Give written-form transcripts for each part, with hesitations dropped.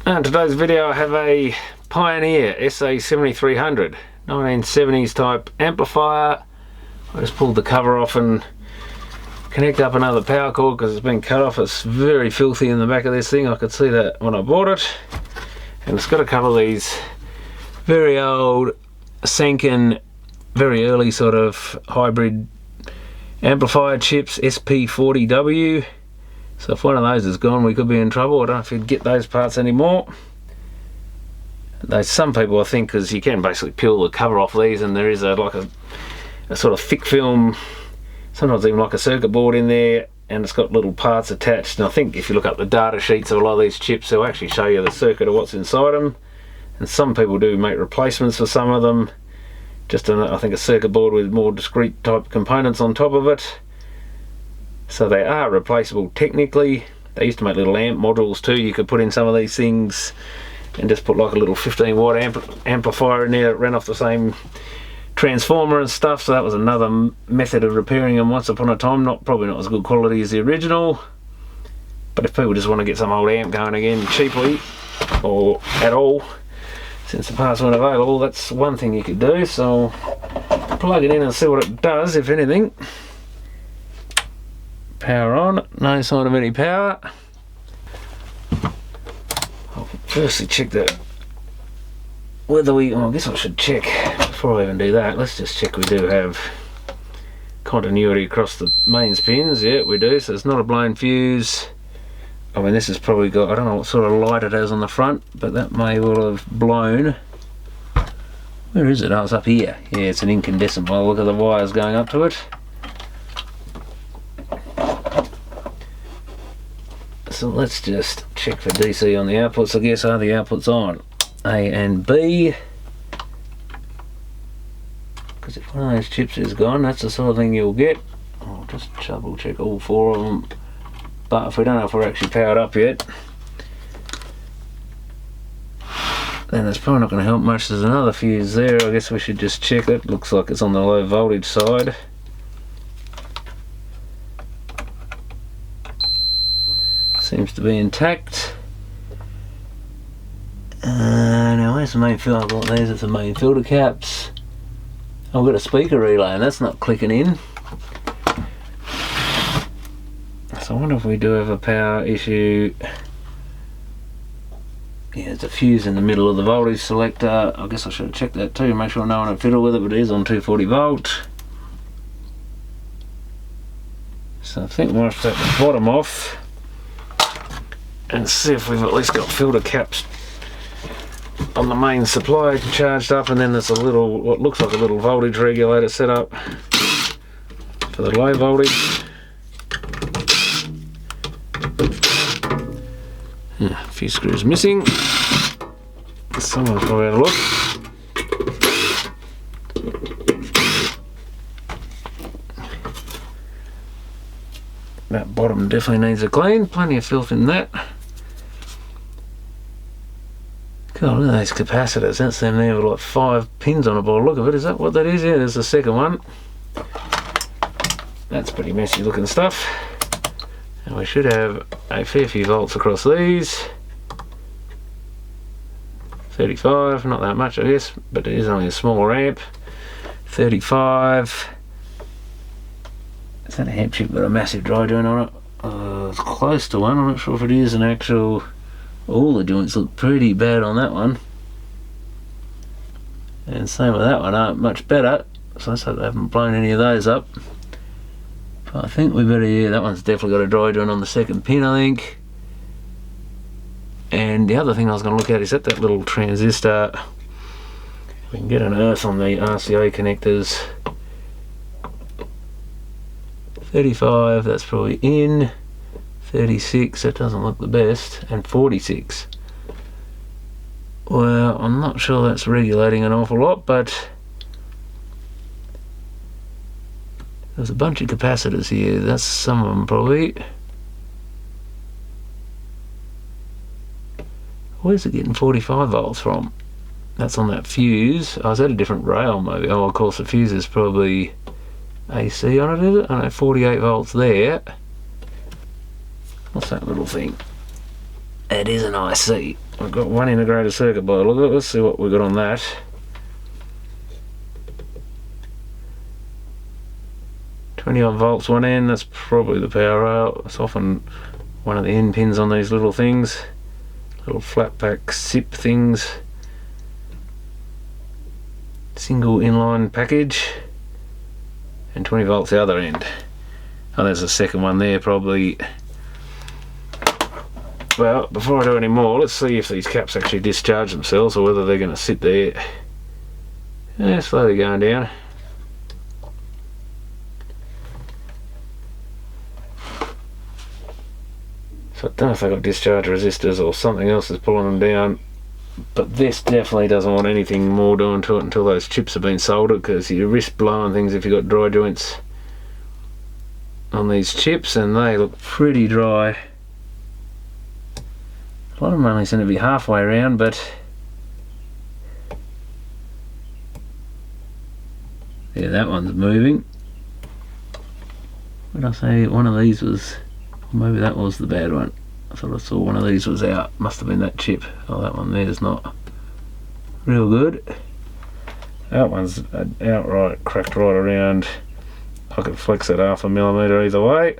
In today's video I have a Pioneer SA7300 1970s type amplifier. I just pulled the cover off and connect up another power cord because it's been cut off. It's very filthy in the back of this thing. I could see that when I bought it. And it's got a couple of these very old Sanken, very early sort of hybrid amplifier chips, SP40W. So if one of those is gone, we could be in trouble. I don't know if you'd get those parts anymore. Some people, I think, because you can basically peel the cover off these, and there is like a sort of thick film, sometimes even like a circuit board in there, and it's got little parts attached. And I think if you look up the data sheets of a lot of these chips, they'll actually show you the circuit of what's inside them. And some people do make replacements for some of them. Just I think a circuit board with more discrete type components on top of it. So they are replaceable technically. They used to make little amp modules too. You could put in some of these things and just put like a little 15 watt amplifier in there that ran off the same transformer and stuff. So that was another method of repairing them once upon a time. Probably not as good quality as the original. But if people just want to get some old amp going again cheaply or at all, since the parts weren't available, that's one thing you could do. So plug it in and see what it does, if anything. Power on, no sign of any power. I'll firstly check that whether I guess I should check before I even do that. Let's just check we do have continuity across the mains pins. Yeah, we do. So it's not a blown fuse. I mean, this has probably got, I don't know what sort of light it has on the front, but that may well have blown. Where is it? Oh, it's up here. Yeah, it's an incandescent wire. Look at the wires going up to it. So let's just check for DC on the outputs. I guess are the outputs on A and B? Because if one of those chips is gone, that's the sort of thing you'll get. I'll just double check all four of them. But if we don't know if we're actually powered up yet, then that's probably not going to help much. There's another fuse there. I guess we should just check it. Looks like it's on the low voltage side. Seems to be intact. Now where's the main filter? I've got these as the main filter caps. I've got a speaker relay and that's not clicking in. So I wonder if we do have a power issue. Yeah, there's a fuse in the middle of the voltage selector. I guess I should have checked that too, make sure no one had fiddled with it, but it is on 240 volt. So I think we'll have to take the bottom off and see if we've at least got filter caps on the main supply charged up, and then there's a little, what looks like a little voltage regulator set up for the low voltage. Yeah, a few screws missing. Someone's probably had a look. That bottom definitely needs a clean, plenty of filth in that. God, look at those capacitors. That's them there with like 5 pins on it by the look of it. Is that what that is? Yeah, there's the second one. That's pretty messy looking stuff. And we should have a fair few volts across these. 35, not that much I guess, but it is only a smaller amp. 35. Is that a amp chip with a massive dry joint on it? It's close to one. I'm not sure if it is an actual. All the joints look pretty bad on that one, and same with that one, aren't much better. So let's hope they haven't blown any of those up. But I think we better, yeah, that one's definitely got a dry joint on the second pin, I think. And the other thing I was going to look at is that little transistor. We can get an earth on the RCA connectors. 35, that's probably in. 36, that doesn't look the best, and 46. Well, I'm not sure that's regulating an awful lot, but there's a bunch of capacitors here. That's some of them probably. Where's it getting 45 volts from? That's on that fuse. Oh, is that a different rail maybe? Oh, of course the fuse is probably AC on it, is it? I know, 48 volts there. What's that little thing? It is an IC. I've got one integrated circuit by the look of it. Let's see what we've got on that. "20 odd volts one end," that's probably the power rail. It's often one of the end pins on these little things, little flat pack SIP things. Single inline package, and 20 volts the other end. Oh, there's a second one there probably. Well, before I do any more, let's see if these caps actually discharge themselves or whether they're going to sit there. Yeah, slowly going down. So I don't know if they've got discharge resistors or something else is pulling them down, but this definitely doesn't want anything more done to it until those chips have been soldered, because you risk blowing things if you've got dry joints on these chips, and they look pretty dry. A lot of them only seem to be halfway around, but yeah, that one's moving. When I say one of these was, maybe that was the bad one. I thought I saw one of these was out. Must have been that chip. Oh, that one there's not real good. That one's outright cracked right around. I could flex it 1/2 millimetre either way.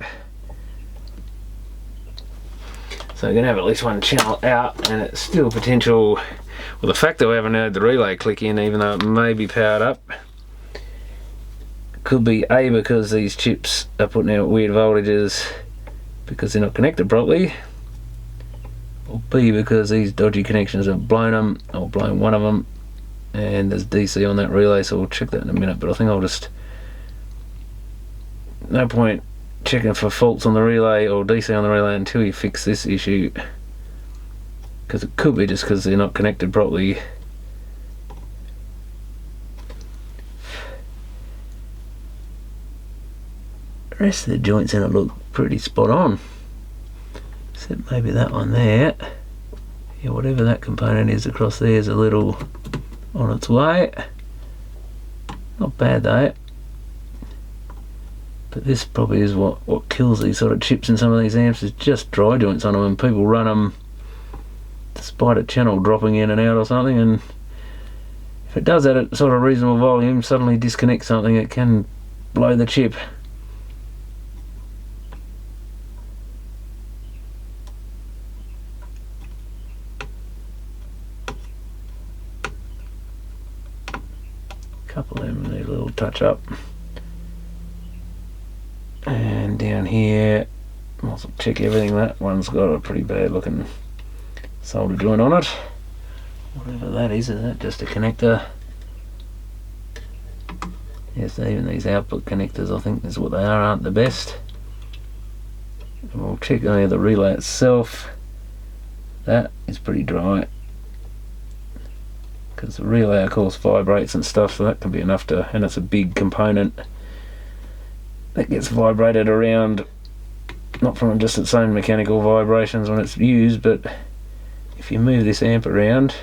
So we're going to have at least one channel out, and it's still potential. Well, the fact that we haven't had the relay click in, even though it may be powered up, could be A, because these chips are putting out weird voltages because they're not connected properly, or B, because these dodgy connections have blown them, or blown one of them, and there's DC on that relay. So we'll check that in a minute, but I think I'll just, no point checking for faults on the relay or DC on the relay until you fix this issue, because it could be just because they're not connected properly. The rest of the joints in it look pretty spot on, except maybe that one there. Yeah, whatever that component is across there is a little on its way. Not bad though. But this probably is what kills these sort of chips in some of these amps, is just dry joints on them, and people run them despite a channel dropping in and out or something, and if it does that at sort of reasonable volume, suddenly disconnect something, it can blow the chip. Couple of them need a little touch up. And down here, I'll check everything. That one's got a pretty bad looking solder joint on it. Whatever that is that just a connector? Yes, even these output connectors, I think is what they are, aren't the best. And we'll check the relay itself. That is pretty dry, because the relay of course vibrates and stuff, so that can be enough to, and it's a big component that gets vibrated around, not from just its own mechanical vibrations when it's used, but if you move this amp around,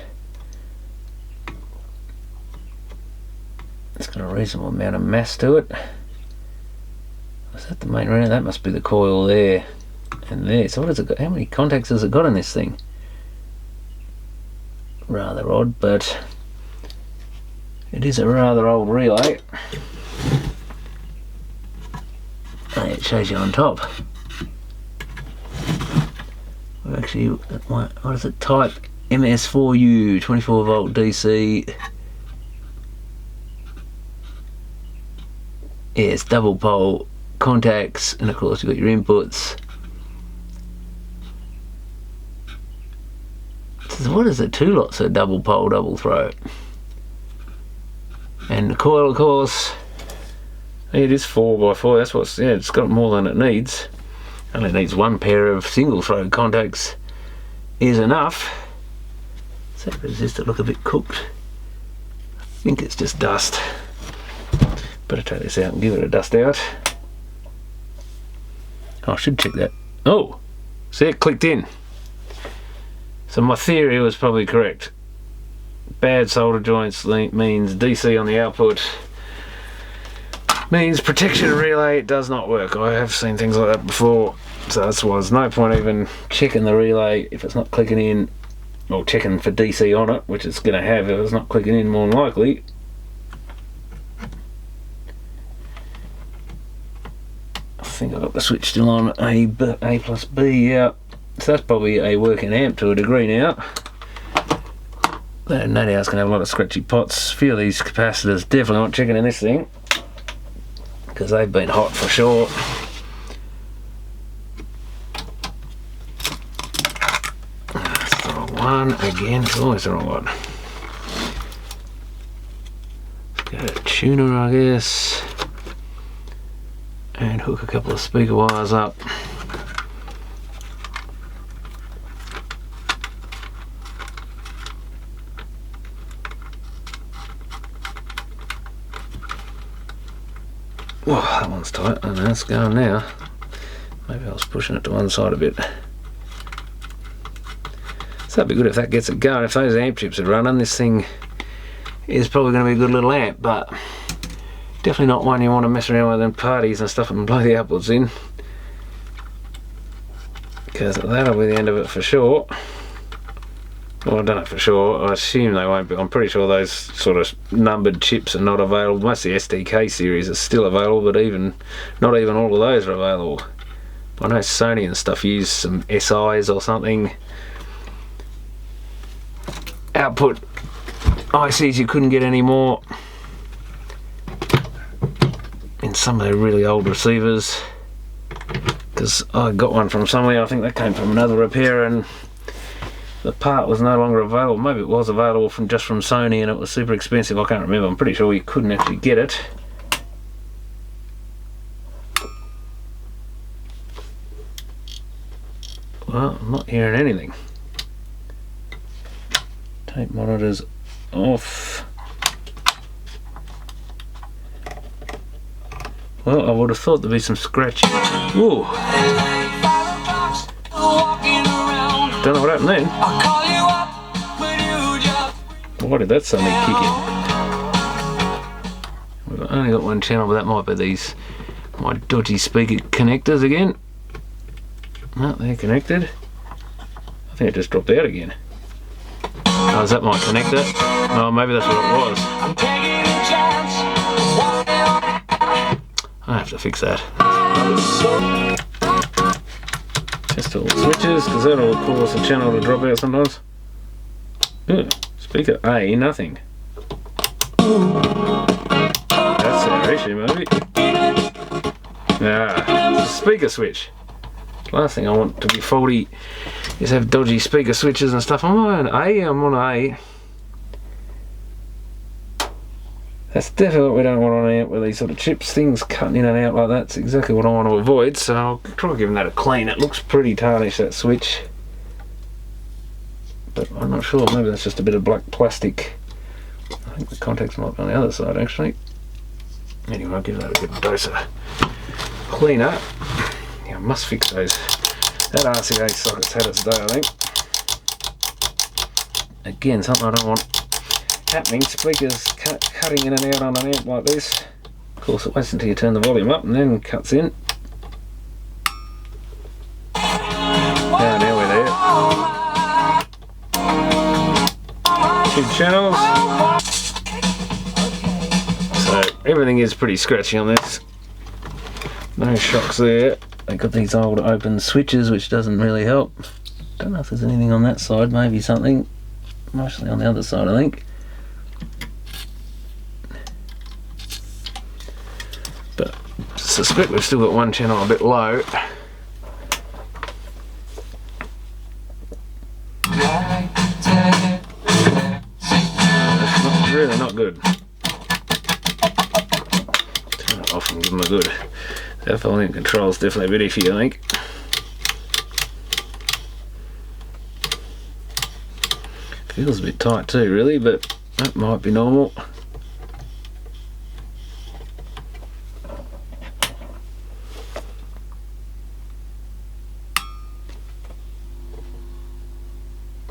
it's got a reasonable amount of mass to it. Is that the main relay? That must be the coil there and there. So what has it got? How many contacts has it got in this thing? Rather odd, but it is a rather old relay. It shows you on top. We're actually, what is it? Type MS4U, 24 volt DC. Yeah, it's double pole contacts, and of course you've got your inputs. So what is it? 2 lots of double pole, double throw. And the coil, of course, it is 4x4. That's what's, yeah, it's got more than it needs. Only needs 1 pair of single throw contacts is enough. Does that resistor look a bit cooked? I think it's just dust. Better take this out and give it a dust out. Oh, I should check that. Oh, see, it clicked in. So my theory was probably correct. Bad solder joints means DC on the output, means protection relay does not work. I have seen things like that before, so that's why there's no point even checking the relay if it's not clicking in. or checking for DC on it, which it's going to have if it's not clicking in more than likely. I think I've got the switch still on A plus B, yeah. So that's probably a working amp to a degree now. No doubt it's going to have a lot of scratchy pots. A few of these capacitors definitely aren't checking in this thing, because they've been hot for sure. That's the wrong one again. It's always the wrong one. Let's go to tuner, I guess, and hook a couple of speaker wires up. Whoa, that one's tight. I know it's going now. Maybe I was pushing it to one side a bit. So that'd be good if that gets it going. If those amp chips are running, this thing is probably going to be a good little amp, but definitely not one you want to mess around with in parties and stuff and blow the outputs in, because that'll be the end of it for sure. Well, I don't know for sure. I assume they won't be. I'm pretty sure those sort of numbered chips are not available. Most of the SDK series are still available, but not even all of those are available. I know Sony and stuff use some SIs or something. Output ICs you couldn't get anymore in some of their really old receivers, because I got one from somewhere. I think that came from another repairer, and the part was no longer available. Maybe it was available just from Sony and it was super expensive. I can't remember. I'm pretty sure you couldn't actually get it. Well, I'm not hearing anything. Tape monitors off. Well, I would have thought there'd be some scratching. Ooh. Don't know what happened then. Why did that suddenly kick in? We've only got one channel, but that might be my dodgy speaker connectors again. No, they're connected. I think it just dropped out again. Oh, is that my connector? Oh, maybe that's what it was. I have to fix that. Test all the switches, because that'll cause the channel to drop out sometimes. Ooh, speaker A, nothing. That's our issue, maybe. Ah, speaker switch. Last thing I want to be faulty is have dodgy speaker switches and stuff. I'm on A. That's definitely what we don't want on an amp, with these sort of chips, things cutting in and out like that. It's exactly what I want to avoid, so I'll try giving that a clean. It looks pretty tarnished, that switch, but I'm not sure. Maybe that's just a bit of black plastic. I think the contacts might be on the other side actually. Anyway, I'll give that a good dose of cleaner. Yeah, I must fix those. That RCA socket's had its day, I think. Again, something I don't want happening. Speakers cutting in and out on an amp like this. Of course, it waits until you turn the volume up and then cuts in. Now we're there. 2 channels. So everything is pretty scratchy on this. No shocks there. They've got these old open switches, which doesn't really help. Don't know if there's anything on that side. Maybe something. Mostly on the other side, I think. But I suspect we've still got one channel a bit low. That's really not good. Turn it off and give them a good. That volume control is definitely a bit iffy, I think. Feels a bit tight too, really, but that might be normal.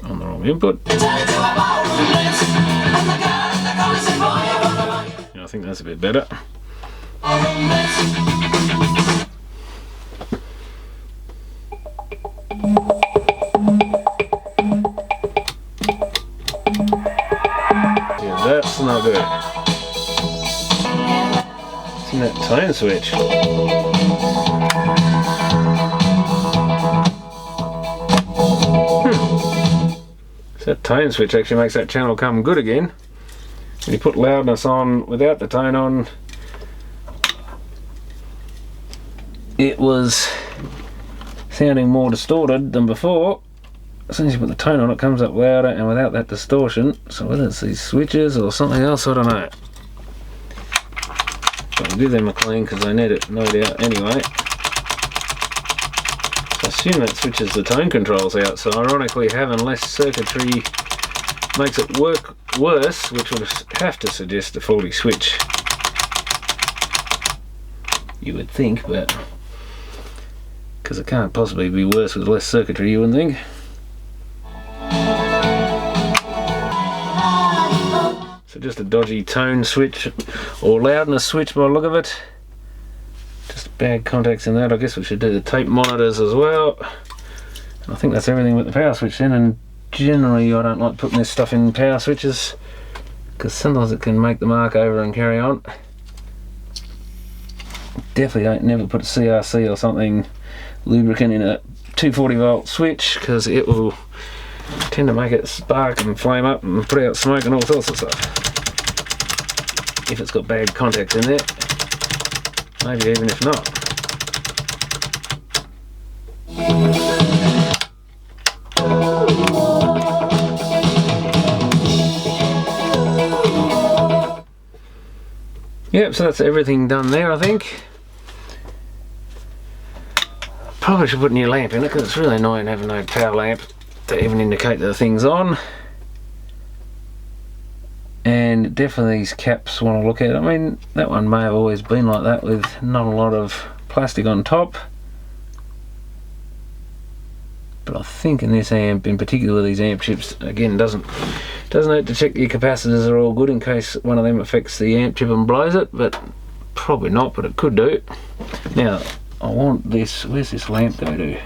On the wrong input. Yeah, I think that's a bit better. Yeah, that's not good. It's in that tone switch. So that tone switch actually makes that channel come good again. When you put loudness on without the tone on, it was sounding more distorted than before. As soon as you put the tone on, it comes up louder and without that distortion. So whether it's these switches or something else, I don't know. But I'll give them a clean because they need it, no doubt, anyway. So I assume that switches the tone controls out, so ironically having less circuitry makes it work worse, which would have to suggest a faulty switch. You would think, but because it can't possibly be worse with less circuitry, you wouldn't think. So just a dodgy tone switch or loudness switch by the look of it. Just bad contacts in that. I guess we should do the tape monitors as well. And I think that's everything with the power switch in, and generally I don't like putting this stuff in power switches because sometimes it can make the mark over and carry on. Definitely don't never put a CRC or something lubricant in a 240 volt switch because it will tend to make it spark and flame up and put out smoke and all sorts of stuff. If it's got bad contacts in there, maybe even if not. Yep, so that's everything done there, I think. Probably should put a new lamp in it because it's really annoying having no power lamp to even indicate that the thing's on. And definitely these caps want to look at. I mean, that one may have always been like that with not a lot of plastic on top. But I think in this amp, in particular these amp chips, again, doesn't hurt to check your capacitors are all good in case one of them affects the amp chip and blows it, but probably not, but it could do. Now, I want this, where's this lamp go to?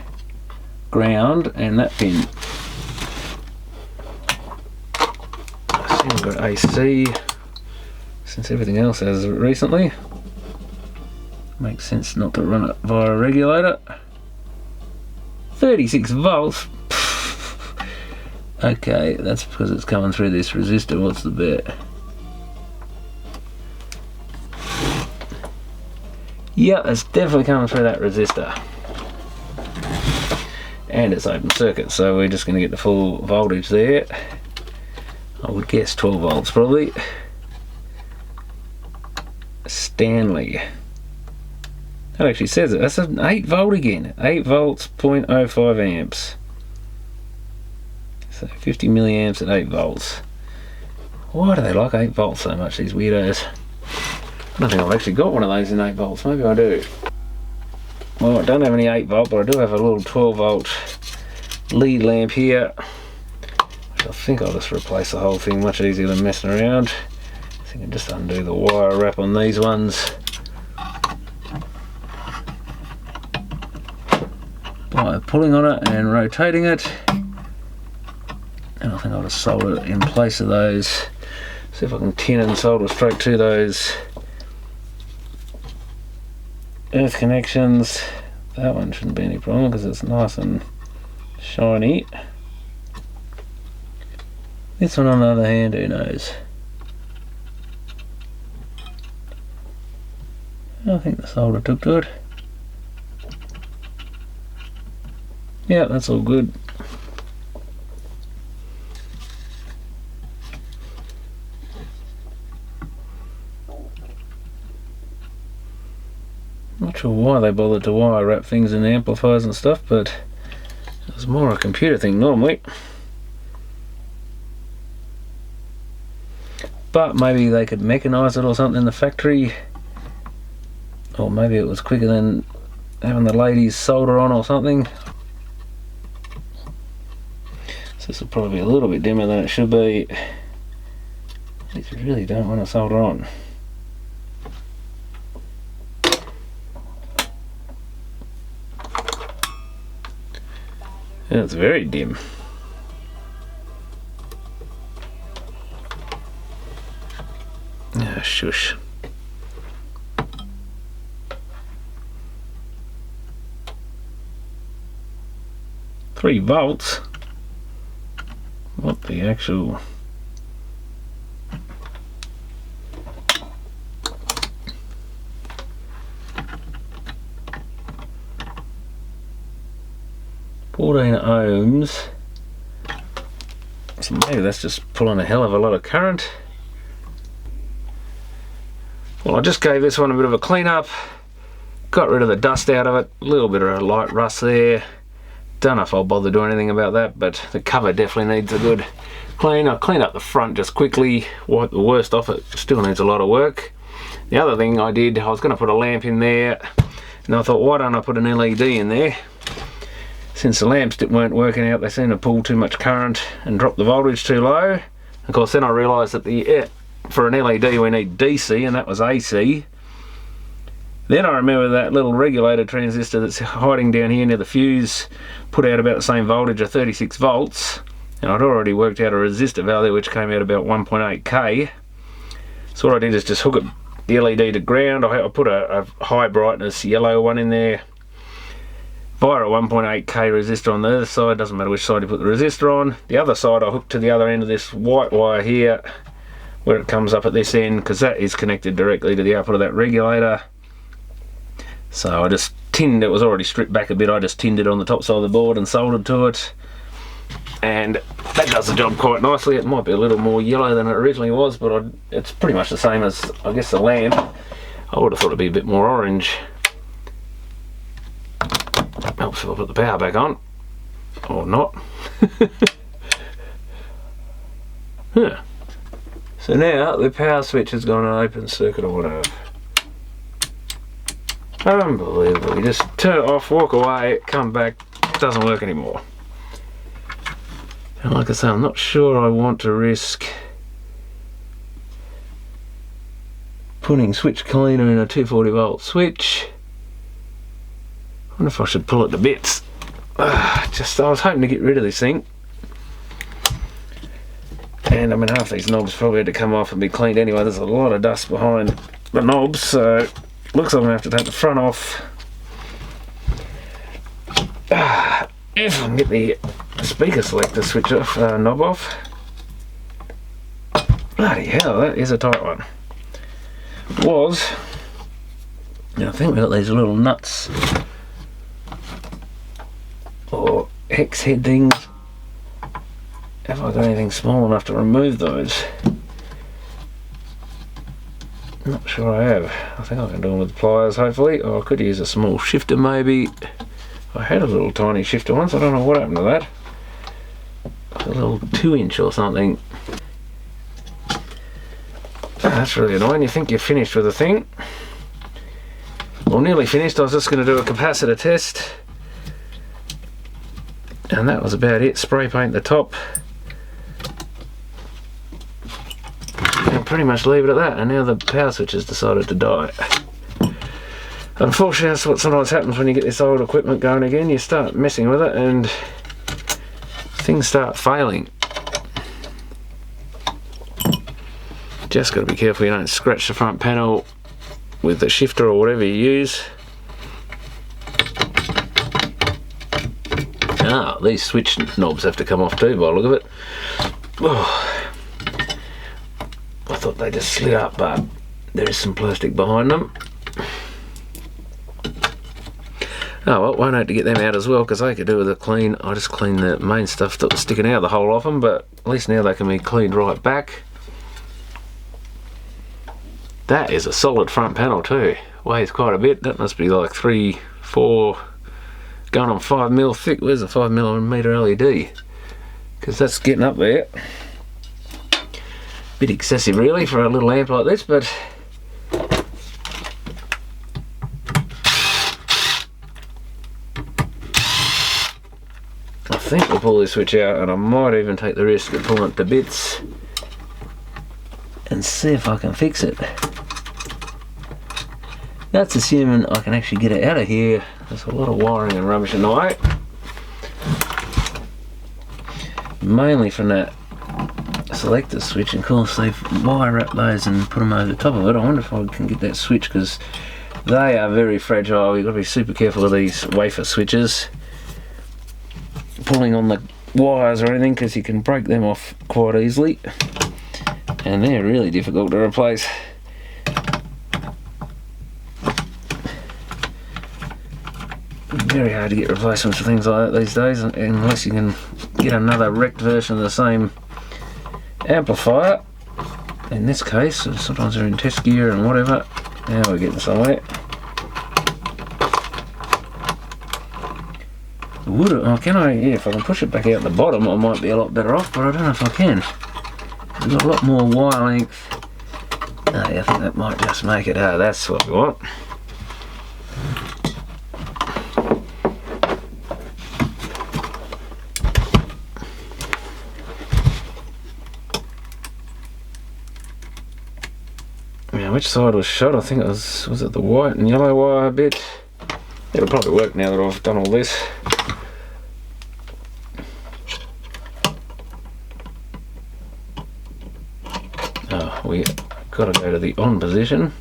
Ground, and that pin. I assume I've got AC, since everything else has recently. Makes sense not to run it via a regulator. 36 volts? Okay, that's because it's coming through this resistor. What's the bet? Yeah, it's definitely coming through that resistor. And it's open circuit, so we're just going to get the full voltage there. I would guess 12 volts probably. Stanley. That actually says it. That's an 8 volt again. 8 volts, 0.05 amps. So 50 milliamps at 8 volts. Why do they like 8 volts so much, these weirdos? I don't think I've actually got one of those in 8 volts. Maybe I do. Well, I don't have any 8 volt, but I do have a little 12 volt lead lamp here. Which I think I'll just replace the whole thing, much easier than messing around. I think I can just undo the wire wrap on these ones. By pulling on it and rotating it. And I think I'll just solder it in place of those. See if I can tin and solder straight to those earth connections. That one shouldn't be any problem because it's nice and shiny. This one on the other hand, who knows? I think the solder took to it. Yeah, that's all good. Not sure why they bothered to wire wrap things in the amplifiers and stuff, but it was more a computer thing normally. But maybe they could mechanise it or something in the factory, or maybe it was quicker than having the ladies solder on or something. So this will probably be a little bit dimmer than it should be. These really don't want to solder on. And it's very dim. shush. Three volts? What the actual... ohms. So maybe that's just pulling a hell of a lot of current. Well, I just gave this one a bit of a clean up, got rid of the dust out of it, a little bit of a light rust there. Don't know if I'll bother doing anything about that, but the cover definitely needs a good clean. I'll clean up the front just quickly, wipe the worst off it, still needs a lot of work. The other thing I did, I was going to put a lamp in there, and I thought, why don't I put an LED in there? Since the lamps weren't working out, they seemed to pull too much current and drop the voltage too low. Of course, then I realised that for an LED we need DC, and that was AC. Then I remember that little regulator transistor that's hiding down here near the fuse put out about the same voltage of 36 volts, and I'd already worked out a resistor value which came out about 1.8k. So what I did is just hook the LED to ground. I put a high brightness yellow one in there via a 1.8k resistor on the other side. Doesn't matter which side you put the resistor on. The other side I hooked to the other end of this white wire here where it comes up at this end, because that is connected directly to the output of that regulator. So I just tinned, it was already stripped back a bit, I just tinned it on the top side of the board and soldered to it, and that does the job quite nicely. It might be a little more yellow than it originally was, but it's pretty much the same as, I guess, the lamp. I would have thought it'd be a bit more orange. Helps if I put the power back on, or not. Huh. So now the power switch has gone on open circuit or whatever. Unbelievable. You just turn it off, walk away, come back, doesn't work anymore. And like I say, I'm not sure I want to risk putting switch cleaner in a 240 volt switch. I wonder if I should pull it to bits. I was hoping to get rid of this thing. And I mean, half these knobs probably had to come off and be cleaned anyway. There's a lot of dust behind the knobs, so looks like I'm going to have to take the front off. If I can get the speaker selector switch off, knob off. Bloody hell, that is a tight one. I think we've got these little nuts or hex head things. Have I got anything small enough to remove those? Not sure I have. I think I can do them with pliers hopefully, or I could use a small shifter maybe. I had a little tiny shifter once, I don't know what happened to that. A little 2-inch or something. That's really annoying. You think you're finished with the thing. Well, nearly finished. I was just going to do a capacitor test, and that was about it. Spray paint the top and pretty much leave it at that, and now the power switch has decided to die. Unfortunately, that's what sometimes happens when you get this old equipment going again. You start messing with it and things start failing. Just got to be careful you don't scratch the front panel with the shifter or whatever you use. These switch knobs have to come off too by the look of it. Oh, I thought they just slid up, but there is some plastic behind them. Oh well, won't have to get them out as well, because they could do with a clean. I just cleaned the main stuff that was sticking out of the hole off them, but at least now they can be cleaned right back. That is a solid front panel too. Weighs quite a bit. That must be like 3, 4, going on 5 mil thick. Where's the 5mm LED? Because that's getting up there. Bit excessive really for a little amp like this, but I think we'll pull this switch out, and I might even take the risk of pulling it to bits and see if I can fix it. That's assuming I can actually get it out of here. There's a lot of wiring and rubbish in the way. Mainly from that selector switch, and of course they've wire wrapped those and put them over the top of it. I wonder if I can get that switch, because they are very fragile. You've got to be super careful of these wafer switches, pulling on the wires or anything, because you can break them off quite easily, and they're really difficult to replace. Very hard to get replacements for things like that these days, unless you can get another wrecked version of the same amplifier. In this case, sometimes they're in test gear and whatever. Now we're getting somewhere. Oh, can I? Yeah, if I can push it back out the bottom, I might be a lot better off, but I don't know if I can. We've got a lot more wire length. Oh, yeah, I think that might just make it. Ah, that's what we want. Now, which side was shot? I think it was it the white and yellow wire bit? It'll probably work now that I've done all this. Oh, we got to go to the on position.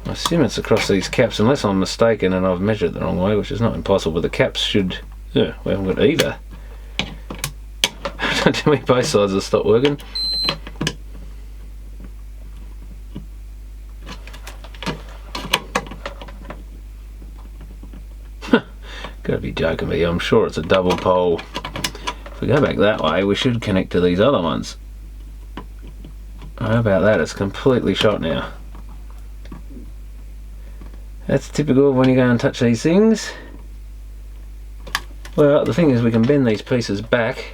I assume it's across these caps, unless I'm mistaken and I've measured the wrong way, which is not impossible, but the caps should... Yeah, we haven't got either. Don't tell me both sides have stopped working. Gotta be joking me, I'm sure it's a double pole. If we go back that way, we should connect to these other ones. How about that? It's completely shot now. That's typical of when you go and touch these things. Well, the thing is, we can bend these pieces back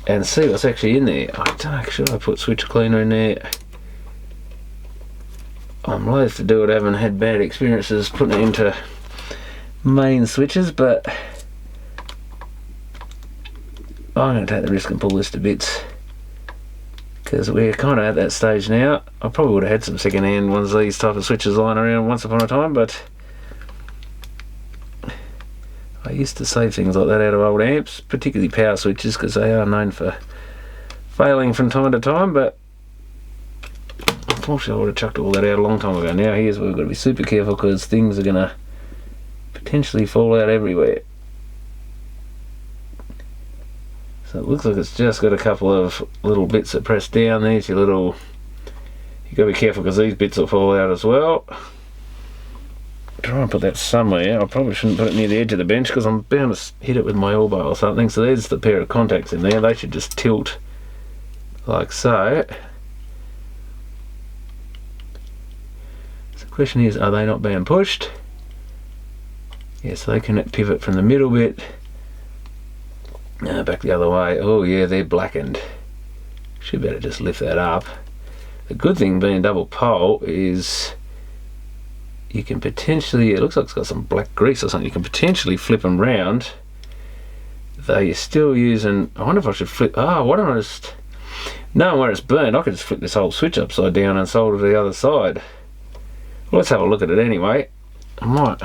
and see what's actually in there. I don't know, should I put switch cleaner in there? I'm loath to do it, I haven't had bad experiences putting it into main switches, but I'm going to take the risk and pull this to bits, because we're kind of at that stage now. I probably would have had some second hand ones of these type of switches lying around once upon a time, but I used to save things like that out of old amps, particularly power switches, because they are known for failing from time to time. But unfortunately I would have chucked all that out a long time ago. Now here's where we've got to be super careful, because things are going to potentially fall out everywhere. So it looks like it's just got a couple of little bits that press down. There's your little... You've got to be careful, because these bits will fall out as well. Try and put that somewhere. I probably shouldn't put it near the edge of the bench, because I'm bound to hit it with my elbow or something. So there's the pair of contacts in there. They should just tilt like so. So the question is, are they not being pushed? Yes, they can pivot from the middle bit. Back the other way. Oh yeah, they're blackened. Should better just lift that up. The good thing being double pole is you can potentially, it looks like it's got some black grease or something, you can potentially flip them round, though you're still using... I wonder if I should flip... why don't I just... Knowing where it's burnt, I could just flip this whole switch upside down and solder to the other side. Well, let's have a look at it anyway. I might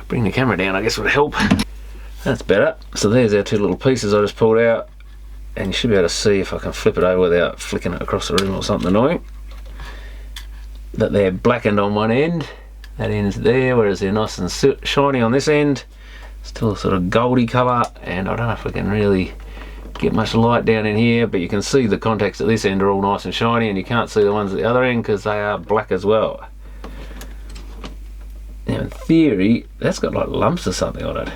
bring the camera down, I guess would help. That's better. So there's our two little pieces I just pulled out, and you should be able to see, if I can flip it over without flicking it across the room or something annoying, that they're blackened on one end. That end's there, whereas they're nice and shiny on this end. Still a sort of goldy colour, and I don't know if we can really get much light down in here, but you can see the contacts at this end are all nice and shiny, and you can't see the ones at the other end because they are black as well. Now in theory, that's got like lumps or something on it.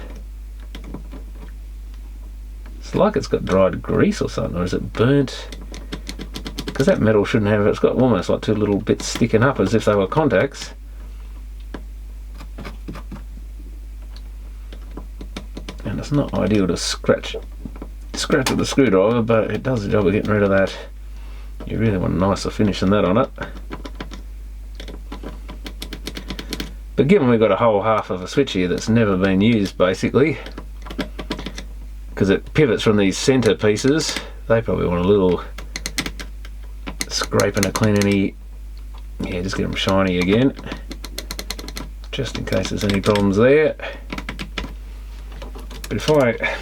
It's like it's got dried grease or something, or is it burnt? Because that metal shouldn't have it. It's got almost like two little bits sticking up as if they were contacts. And it's not ideal to scratch with a screwdriver, but it does the job of getting rid of that. You really want a nicer finish than that on it. But given we've got a whole half of a switch here that's never been used basically, because it pivots from these centre pieces, they probably want a little scraping to clean any... Yeah, just get them shiny again, just in case there's any problems there. But if I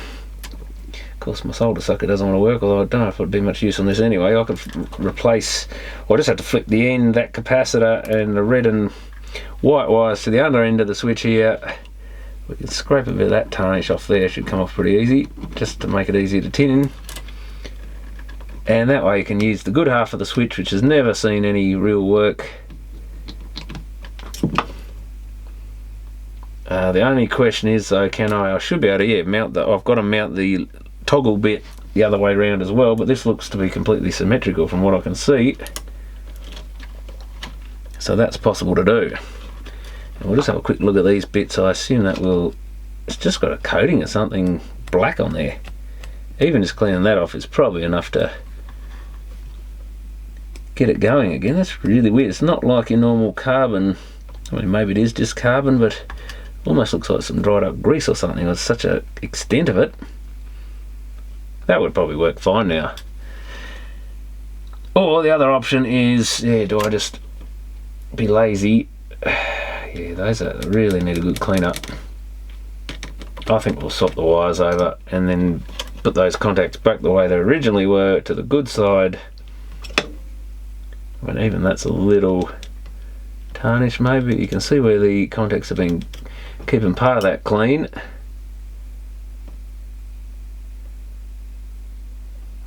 Of course my solder sucker doesn't want to work, although I don't know if it'd be much use on this anyway. I could replace, or I just have to flip the end, that capacitor and the red and white wires to the under end of the switch here. We can scrape a bit of that tarnish off there, should come off pretty easy, just to make it easier to tin in. And that way you can use the good half of the switch, which has never seen any real work. The only question is though, I should be able to mount the, I've got to mount the toggle bit the other way around as well, but this looks to be completely symmetrical from what I can see, so that's possible to do. And we'll just have a quick look at these bits. I assume that it's just got a coating of something black on there. Even just cleaning that off is probably enough to get it going again. That's really weird. It's not like your normal carbon. I mean, maybe it is just carbon, but almost looks like some dried up grease or something. There's such an extent of it. That would probably work fine now. Or the other option is, do I just be lazy? Yeah, those really need a good clean up. I think we'll swap the wires over and then put those contacts back the way they originally were to the good side. I mean, even that's a little tarnish maybe. You can see where the contacts have been keeping part of that clean.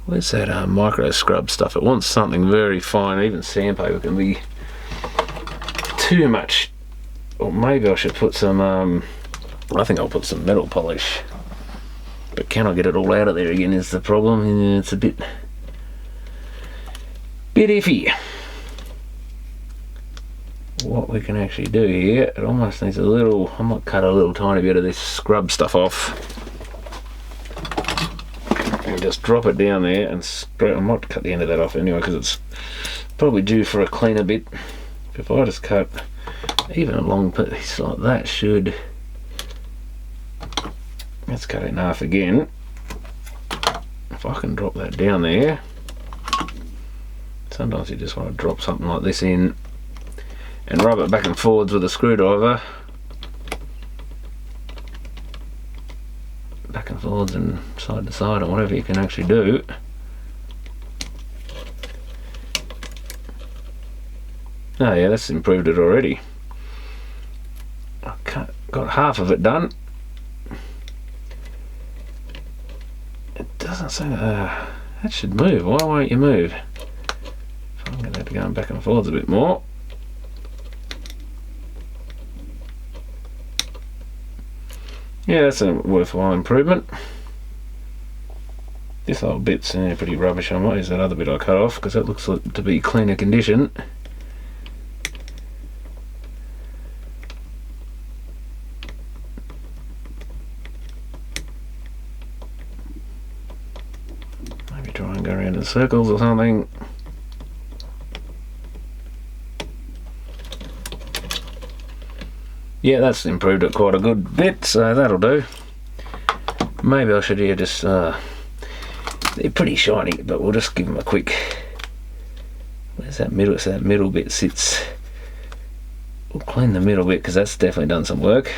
Where's that micro scrub stuff? It wants something very fine. Even sandpaper can be too much. Or maybe I should put some, I think I'll put some metal polish. But can I get it all out of there again is the problem. And it's a bit iffy. What we can actually do here, it almost needs a little, I might cut a little tiny bit of this scrub stuff off. And just drop it down there and scrape. I might cut the end of that off anyway because it's probably due for a cleaner bit. If I just cut even a long piece like that should, let's cut it in half again. If I can drop that down there. Sometimes you just want to drop something like this in and rub it back and forwards with a screwdriver. Back and forwards and side to side or whatever you can actually do. Oh yeah, that's improved it already. I got half of it done. It doesn't seem that should move. Why won't you move? So I'm going to have to go back and forwards a bit more. Yeah, that's a worthwhile improvement. This old bit's pretty rubbish. I might use that other bit I cut off because that looks to be cleaner condition. Maybe try and go around in circles or something. Yeah, that's improved it quite a good bit, so that'll do. Maybe I should just, they're pretty shiny, but we'll just give them a quick, where's that middle, so that middle bit sits. We'll clean the middle bit because that's definitely done some work.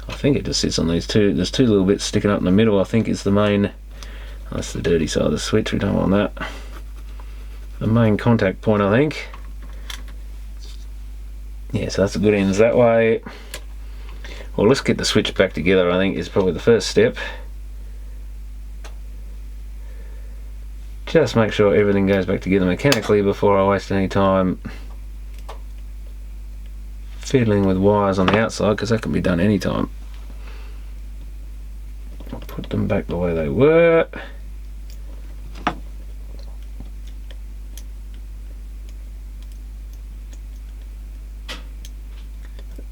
I think it just sits on these two, there's two little bits sticking up in the middle, I think is the main, that's the dirty side of the switch, we don't want that. The main contact point, I think. Yeah, so that's a good ends that way. Well, let's get the switch back together, I think is probably the first step. Just make sure everything goes back together mechanically before I waste any time fiddling with wires on the outside, because that can be done anytime. I'll put them back the way they were.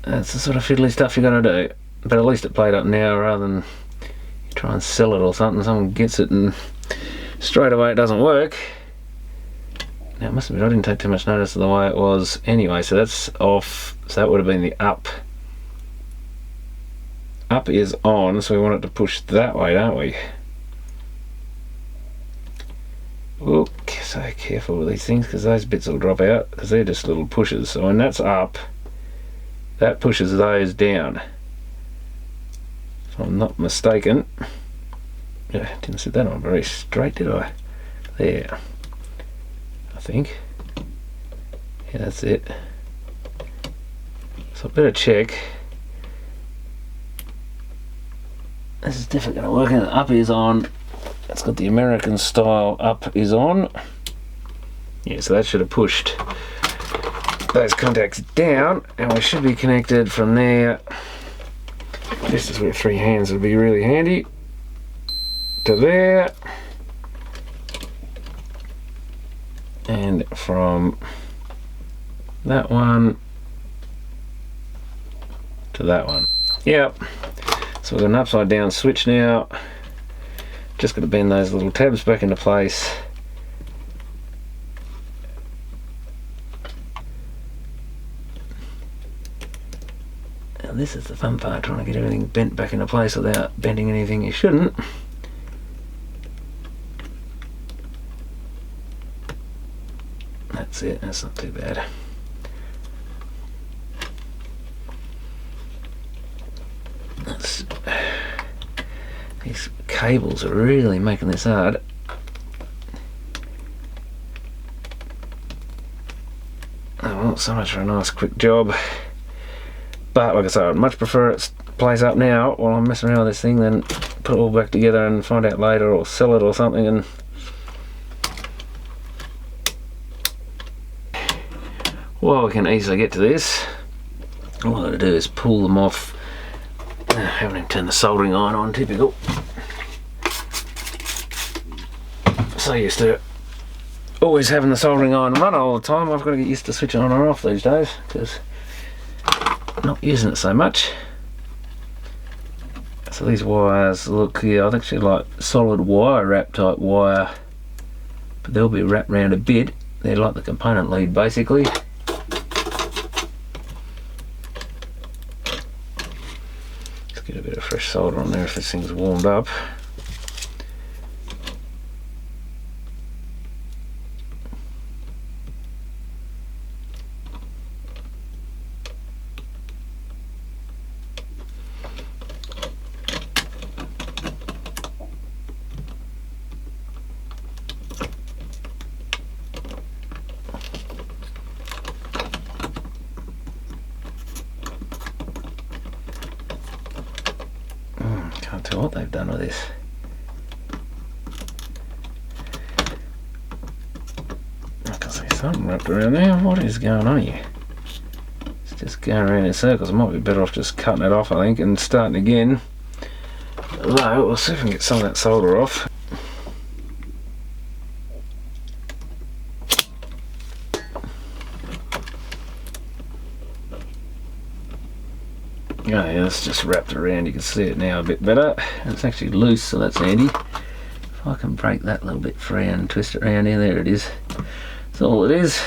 That's the sort of fiddly stuff you're going to do, but at least it played up now rather than you try and sell it or something, someone gets it and straight away it doesn't work. Now it must have been, I didn't take too much notice of the way it was anyway, so that's off, so that would have been the up. Up is on, so we want it to push that way, don't we? Okay, so careful with these things because those bits will drop out because they're just little pushes, so when that's up, that pushes those down. If if I'm not mistaken. Yeah, didn't set that on very straight, did I? There, I think. Yeah, that's it. So I better check. This is definitely going to work. And the up is on. It's got the American style up is on. Yeah, so that should have pushed those contacts down, and we should be connected from there. Just as we have three hands, would be really handy. To there. And from that one to that one. Yep. So we've got an upside down switch now. Just got to bend those little tabs back into place. And this is the fun part, trying to get everything bent back into place without bending anything you shouldn't. That's it, that's not too bad. These cables are really making this hard. Oh, not so much for a nice quick job. But like I say, I'd much prefer it plays up now while I'm messing around with this thing than put it all back together and find out later, or sell it or something. And while we can easily get to this, all I've got to do is pull them off. Haven't even turned the soldering iron on, typical. So used to always having the soldering iron run all the time. I've got to get used to switching on or off these days because I'm not using it so much. So these wires look here, I think they're like solid wire wrap type wire, but they'll be wrapped around a bit. They're like the component lead basically. Let's get a bit of fresh solder on there if this thing's warmed up. Can't tell what they've done with this. I can see something wrapped around there. What is going on here? It's just going around in circles. I might be better off just cutting it off, I think, and starting again. Although, we'll see if we can get some of that solder off. Oh yeah, it's just wrapped around. You can see it now a bit better. And it's actually loose, so that's handy. If I can break that little bit free and twist it around here, there it is. That's all it is.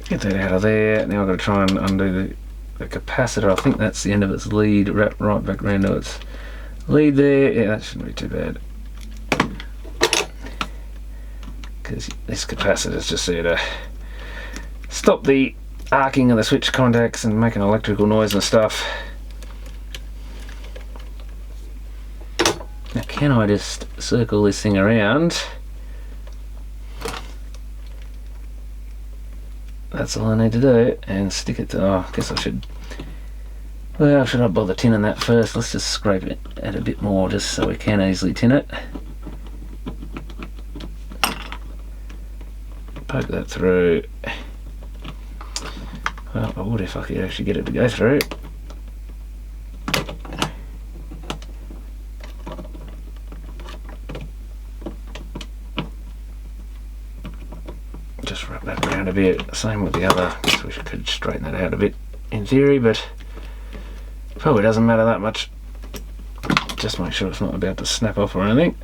Get that out of there. Now I've got to try and undo the capacitor. I think that's the end of its lead, wrapped right back around to its lead there. Yeah, that shouldn't be too bad. Because this capacitor's just there to stop the arcing of the switch contacts and making electrical noise and stuff. Now can I just circle this thing around? That's all I need to do, and stick it to, oh, I guess I should, well, should I bother tinning that first? Let's just scrape it out a bit more just so we can easily tin it. Poke that through. Well, I would if I could actually get it to go through. Just wrap that around a bit. Same with the other. Guess we could straighten that out a bit in theory, but probably doesn't matter that much. Just make sure it's not about to snap off or anything.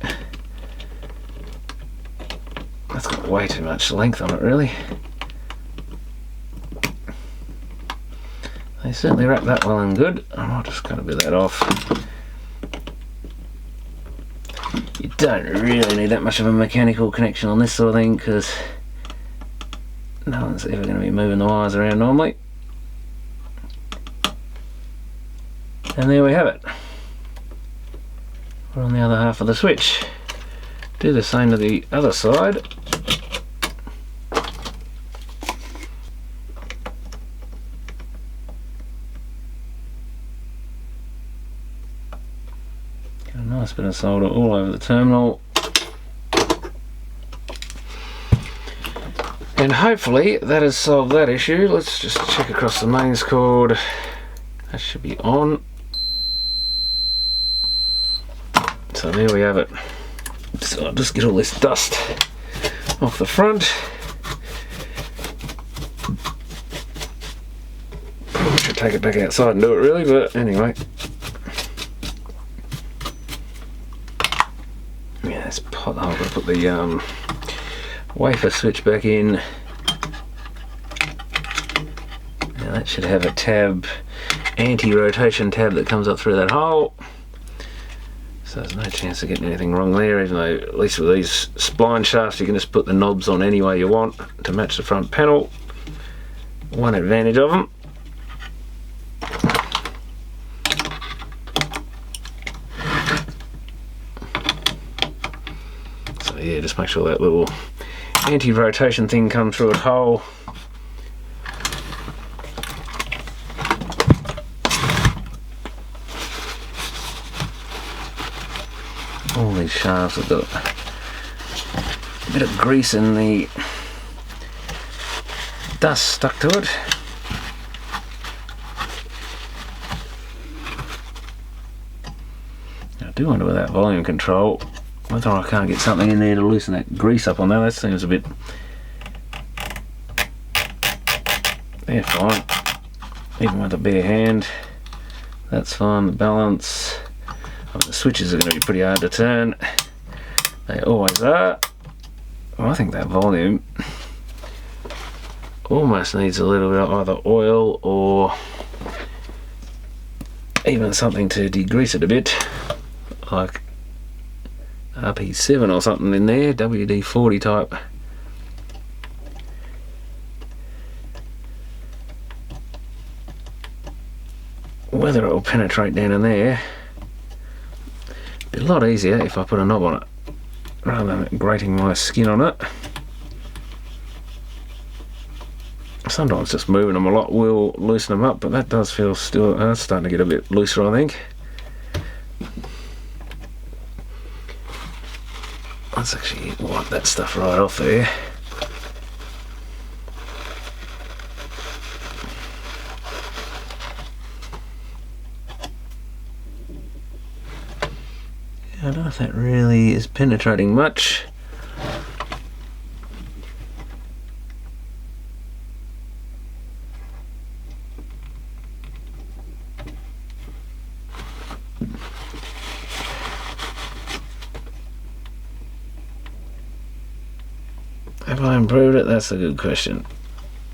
That's got way too much length on it, really. They certainly wrap that well and good. I might just cut a bit of that off. You don't really need that much of a mechanical connection on this sort of thing because no one's ever going to be moving the wires around normally. And there we have it. We're on the other half of the switch. Do the same to the other side. Get a nice bit of solder all over the terminal. And hopefully that has solved that issue. Let's just check across the mains cord. That should be on. So there we have it. So I'll just get all this dust off the front. Probably should take it back outside and do it really, but anyway. Yeah, this pot, I'm going to put the wafer switch back in. Now that should have a tab, anti-rotation tab that comes up through that hole. So there's no chance of getting anything wrong there, even though at least with these spline shafts you can just put the knobs on any way you want to match the front panel. One advantage of them. So yeah, just make sure that little anti-rotation thing comes through a hole. All these shafts have got a bit of grease and the dust stuck to it. I do wonder with that volume control whether I can't get something in there to loosen that grease up on there. That seems a bit... They're fine. Even with a bare hand, that's fine. The balance... The switches are going to be pretty hard to turn. They always are. Well, I think that volume almost needs a little bit of either oil or even something to degrease it a bit, like RP7 or something in there, WD-40 type. Whether it will penetrate down in there, be a lot easier if I put a knob on it rather than grating my skin on it. Sometimes just moving them a lot will loosen them up, but that does feel still it's starting to get a bit looser, I think. Let's actually wipe that stuff right off there. I don't know if that really is penetrating much. Have I improved it? That's a good question.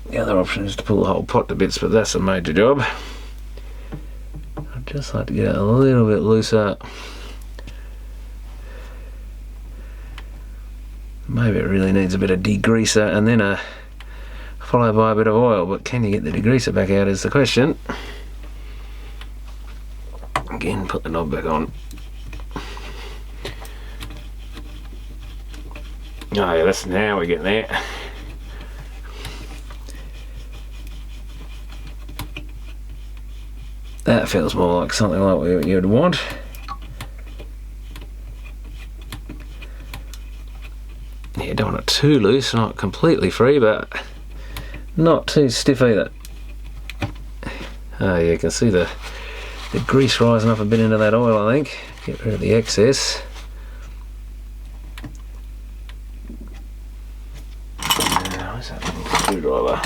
The other option is to pull the whole pot to bits, but that's a major job. I'd just like to get it a little bit looser. Maybe it really needs a bit of degreaser and then followed by a bit of oil, but can you get the degreaser back out is the question. Again, put the knob back on. Oh yeah, that's now we're getting there. That feels more like something like what you'd want. You don't want it too loose, not completely free, but not too stiff either. Oh yeah, you can see the grease rising up a bit into that oil, I think. Get rid of the excess. Where's that little screwdriver?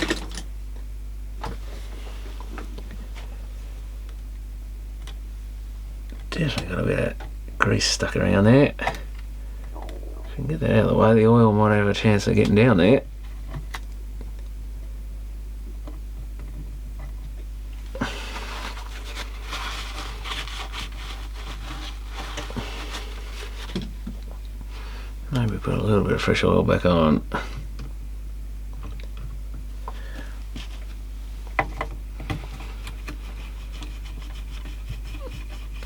Definitely got a bit of grease stuck around there. If we can get that out of the way, the oil might have a chance of getting down there. Maybe put a little bit of fresh oil back on.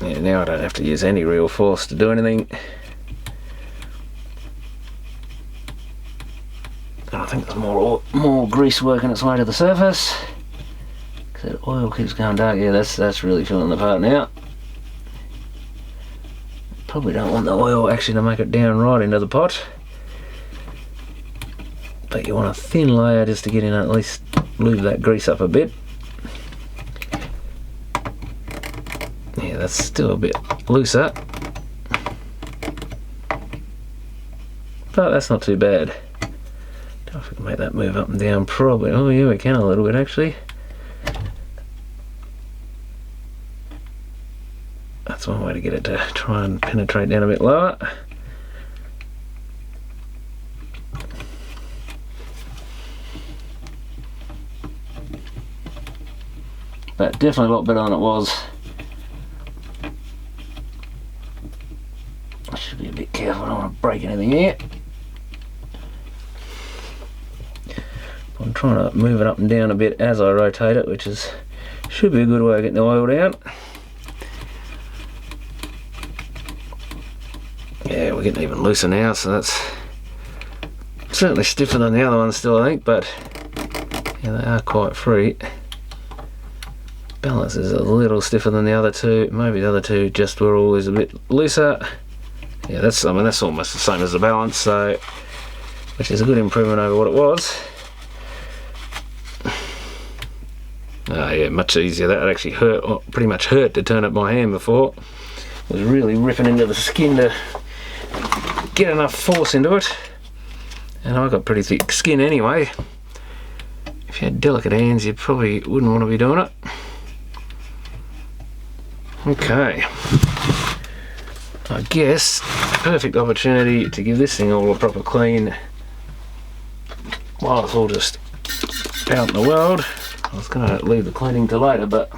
Yeah, now I don't have to use any real force to do anything. And I think there's more grease working its way to the surface. Because that oil keeps going dark. Yeah, that's really filling the part now. Probably don't want the oil actually to make it down right into the pot. But you want a thin layer just to get in, at least lube that grease up a bit. Yeah, that's still a bit looser, but that's not too bad. Don't know if we can make that move up and down. Probably. Oh yeah, we can a little bit actually. That's one way to get it to try and penetrate down a bit lower. But definitely a lot better than it was. I should be a bit careful, I don't want to break anything here. I'm trying to move it up and down a bit as I rotate it, which should be a good way of getting the oil down. Yeah, we're getting even looser now, so that's certainly stiffer than the other ones still, I think, but yeah, they are quite free. Balance is a little stiffer than the other two. Maybe the other two just were always a bit looser. Yeah, that's almost the same as the balance, so which is a good improvement over what it was. Yeah, much easier. That actually hurt, pretty much hurt to turn up my hand before. It was really ripping into the skin to get enough force into it. And I've got pretty thick skin anyway. If you had delicate hands, you probably wouldn't want to be doing it. Okay. I guess perfect opportunity to give this thing all a proper clean while it's all just out in the world. I was going to leave the cleaning to later, but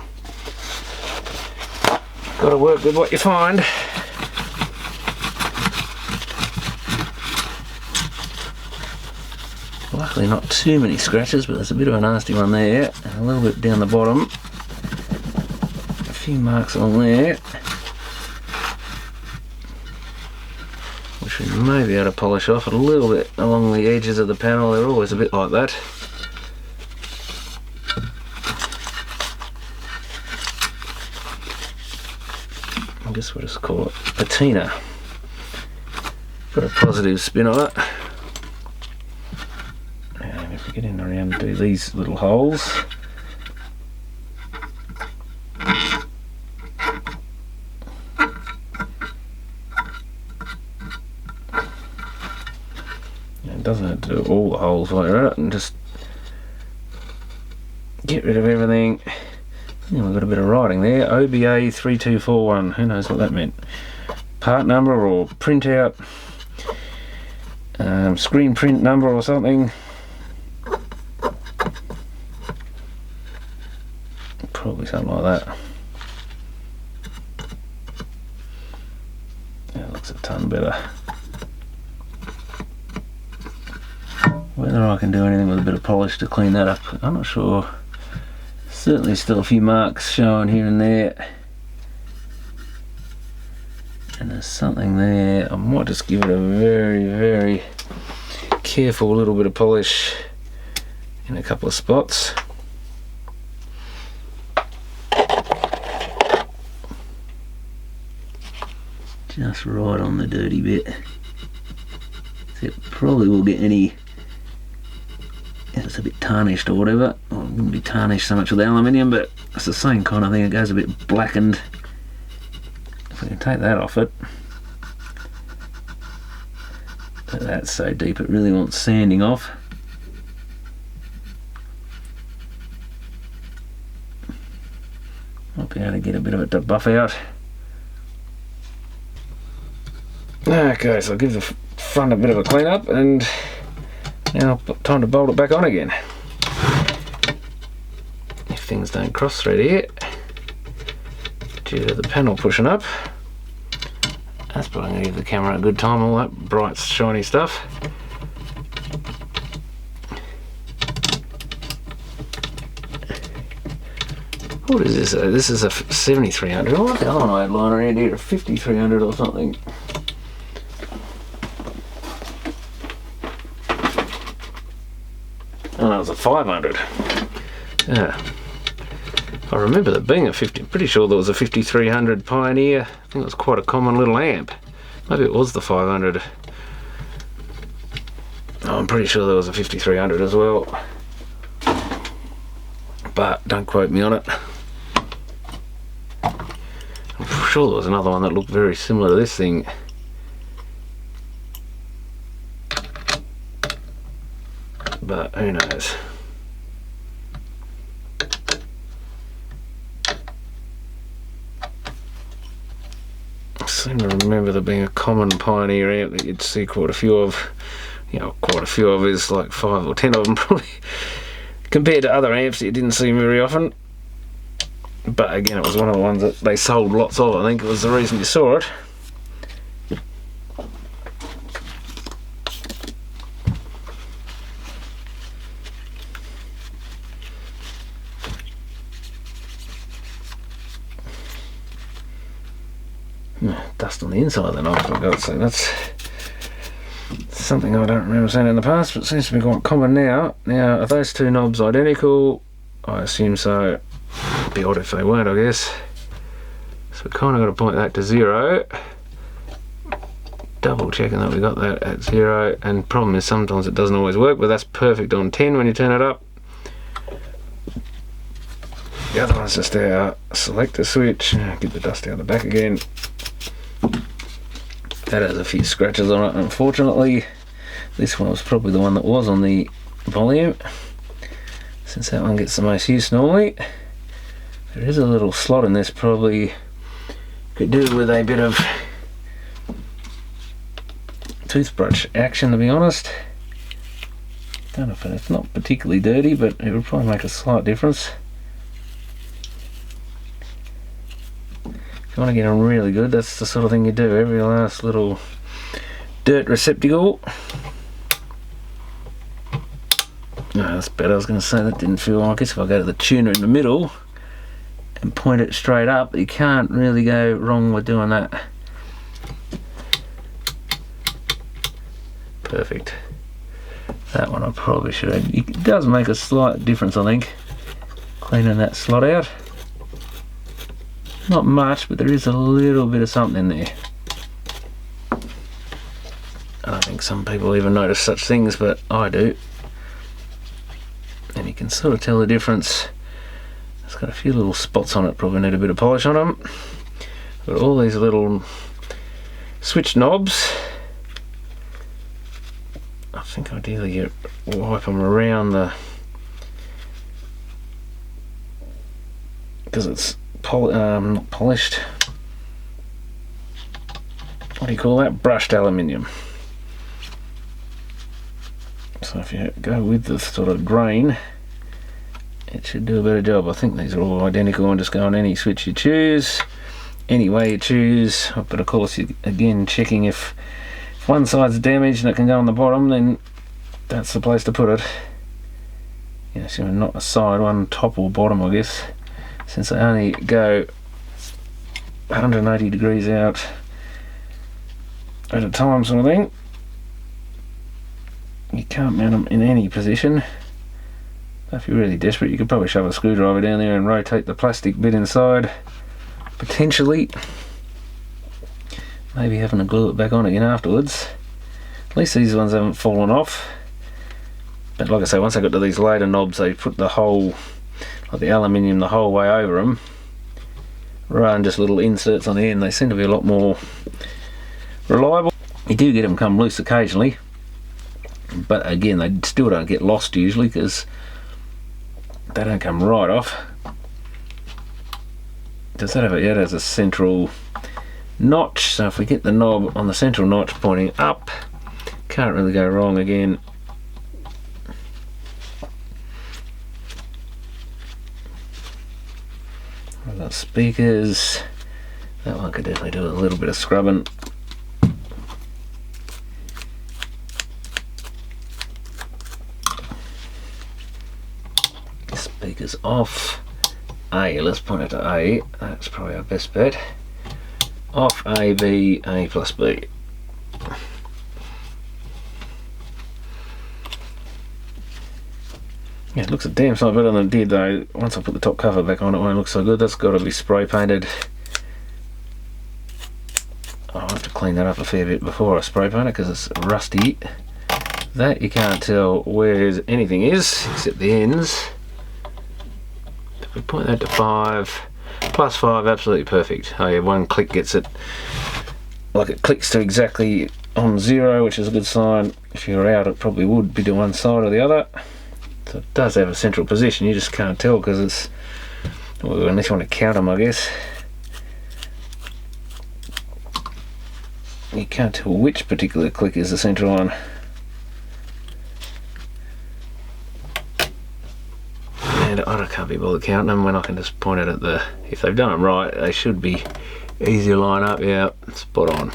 got to work with what you find. Luckily not too many scratches, but there's a bit of a nasty one there, and a little bit down the bottom. A few marks on there, which we may be able to polish off a little bit along the edges of the panel. They're always a bit like that. I guess we'll just call it patina. Put a positive spin on it. And if we get in around and do these little holes, it doesn't have to do all the holes while you're at it, and just get rid of everything. Yeah, we've got a bit of writing there. OBA 3241. Who knows what that meant? Part number or printout, screen print number or something. Probably something like that. That looks a ton better. Whether I can do anything with a bit of polish to clean that up, I'm not sure. Certainly still a few marks showing here and there. And there's something there. I might just give it a very, very careful little bit of polish in a couple of spots. Just right on the dirty bit. So it probably will get any, if it's a bit tarnished or whatever. Well, it wouldn't be tarnished so much with the aluminium, but it's the same kind of thing. It goes a bit blackened. If we can take that off it. But that's so deep it really wants sanding off. Might be able to get a bit of it to buff out. Okay, so I'll give the front a bit of a clean up, and now time to bolt it back on again. If things don't cross through here due to the panel pushing up, that's probably going to give the camera a good time, all that bright shiny stuff. What is this? This is a 7300. I wonder the other one I had lying around here, a 5300 or something. Oh, that was a 500. Yeah. I remember there being a 50. Pretty sure there was a 5300 Pioneer. I think it was quite a common little amp. Maybe it was the 500. Oh, I'm pretty sure there was a 5300 as well. But don't quote me on it. I'm sure there was another one that looked very similar to this thing. But who knows? I seem to remember there being a common Pioneer amp that you'd see quite a few of. You know, quite a few of is like 5 or 10 of them probably, compared to other amps that you didn't see very often. But again, it was one of the ones that they sold lots of. I think it was the reason you saw it. Dust on the inside then, I forgot. So that's something I don't remember seeing in the past, but it seems to be quite common now. Now, are those two knobs identical? I assume so. It'd be odd if they weren't, I guess. So we kind of got to point that to 0. Double checking that we got that at 0. And problem is sometimes it doesn't always work, but that's perfect on 10 when you turn it up. The other one's just our selector switch. Get the dust out the back again. That has a few scratches on it, unfortunately. This one was probably the one that was on the volume, since that one gets the most use normally. There is a little slot in this, probably could do with a bit of toothbrush action, to be honest. Don't know if it's not particularly dirty, but it would probably make a slight difference. If you want to get them really good, that's the sort of thing you do. Every last little dirt receptacle. No, that's better. I was going to say that didn't feel like it. If I go to the tuner in the middle and point it straight up, you can't really go wrong with doing that. Perfect. That one I probably should have. It does make a slight difference, I think, cleaning that slot out. Not much, but there is a little bit of something in there. I don't think some people even notice such things, but I do. And you can sort of tell the difference. It's got a few little spots on it, probably need a bit of polish on them. Got all these little switch knobs. I think ideally you wipe them around the, because it's not polished. What do you call that? Brushed aluminium. So if you go with the sort of grain, it should do a better job. I think these are all identical, and just go on any switch you choose, any way you choose. But of course, you, again, checking if one side's damaged and it can go on the bottom, then that's the place to put it. You know, so not a side, one top or bottom, I guess, since they only go 180 degrees out at a time, sort of thing. You can't mount them in any position. If you're really desperate, you could probably shove a screwdriver down there and rotate the plastic bit inside, potentially. Maybe having to glue it back on again afterwards. At least these ones haven't fallen off. But like I say, once I got to these later knobs, they put the whole, like the aluminium, the whole way over them, rather than just little inserts on the end. They seem to be a lot more reliable. You do get them come loose occasionally, but again, they still don't get lost usually because they don't come right off. Does that have it? Yeah, it has a central notch, so if we get the knob on the central notch pointing up, can't really go wrong again. We've got speakers. That one could definitely do a little bit of scrubbing. Speakers off. A. Let's point it to A. That's probably our best bet. Off A, B, A plus B. Yeah, it looks a damn sight better than it did though. Once I put the top cover back on, it won't look so good. That's got to be spray painted. I'll have to clean that up a fair bit before I spray paint it because it's rusty. That you can't tell where anything is except the ends. If we point that to 5, plus 5, absolutely perfect. Oh yeah, one click gets it, like it clicks to exactly on 0, which is a good sign. If you're out, it probably would be to one side or the other. So it does have a central position, you just can't tell because it's, well, unless you want to count them, I guess. You can't tell which particular click is the central one. And I can't be bothered counting them when I can just point it at the, if they've done them right, they should be easy to line up. Yeah, spot on.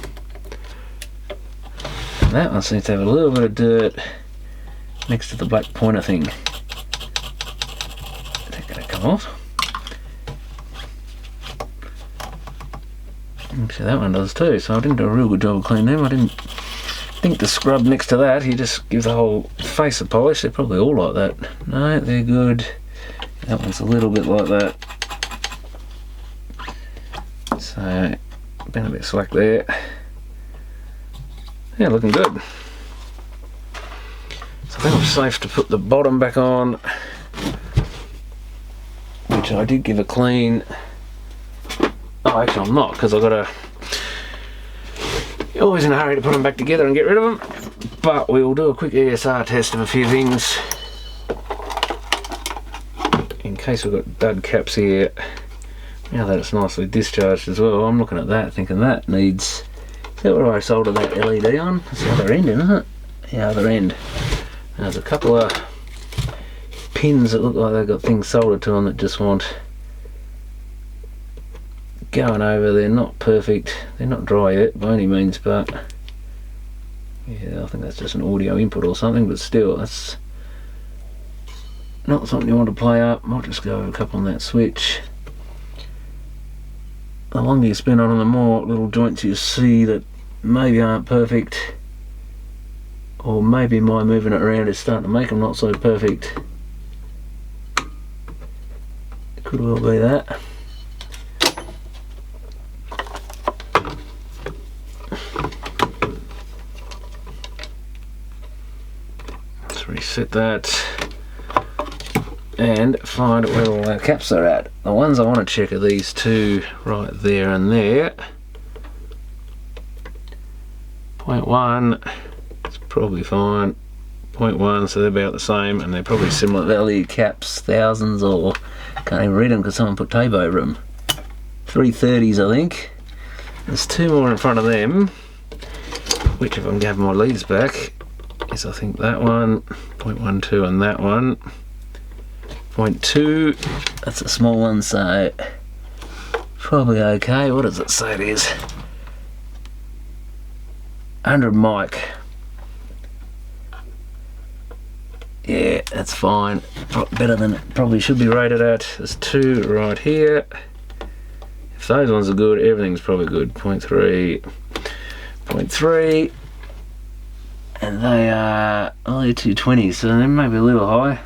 And that one seems to have a little bit of dirt next to the black pointer thing. Is that going to come off? Actually, that one does too, so I didn't do a real good job of cleaning them. I didn't think the scrub next to that, you just give the whole face a polish. They're probably all like that. No, they're good. That one's a little bit like that. So, been a bit slack there. Yeah, looking good. So I think I'm safe to put the bottom back on, which I did give a clean. Oh, actually I'm not, because I've got to, you're always in a hurry to put them back together and get rid of them, but we'll do a quick ESR test of a few things in case we've got dud caps here. Now that it's nicely discharged as well, I'm looking at that thinking that needs, is that where I soldered that LED on? That's the other end, isn't it? The other end. There's a couple of pins that look like they've got things soldered to them that just want going over. They're not perfect, they're not dry yet by any means, but yeah, I think that's just an audio input or something, but still, that's not something you want to play up. Might just go over a couple on that switch. The longer you spin on them, the more little joints you see that maybe aren't perfect, or maybe my moving it around is starting to make them not so perfect. It could well be that. Let's reset that and find where all our caps are at. The ones I want to check are these two right there and there. 0.1, it's probably fine. 0.1, so they're about the same, and they're probably similar value caps, thousands, or can't even read them because someone put tape over them. 330s, I think. There's two more in front of them, which if I can have my leads back, is I think that one, 0.12, and that one. 0.2, that's a small one, so probably okay. What does it say it is? 100 mic. Yeah, that's fine. Better than it probably should be rated at. There's two right here. If those ones are good, everything's probably good. 0.3, 0.3, and they are only 220, so they may be a little high.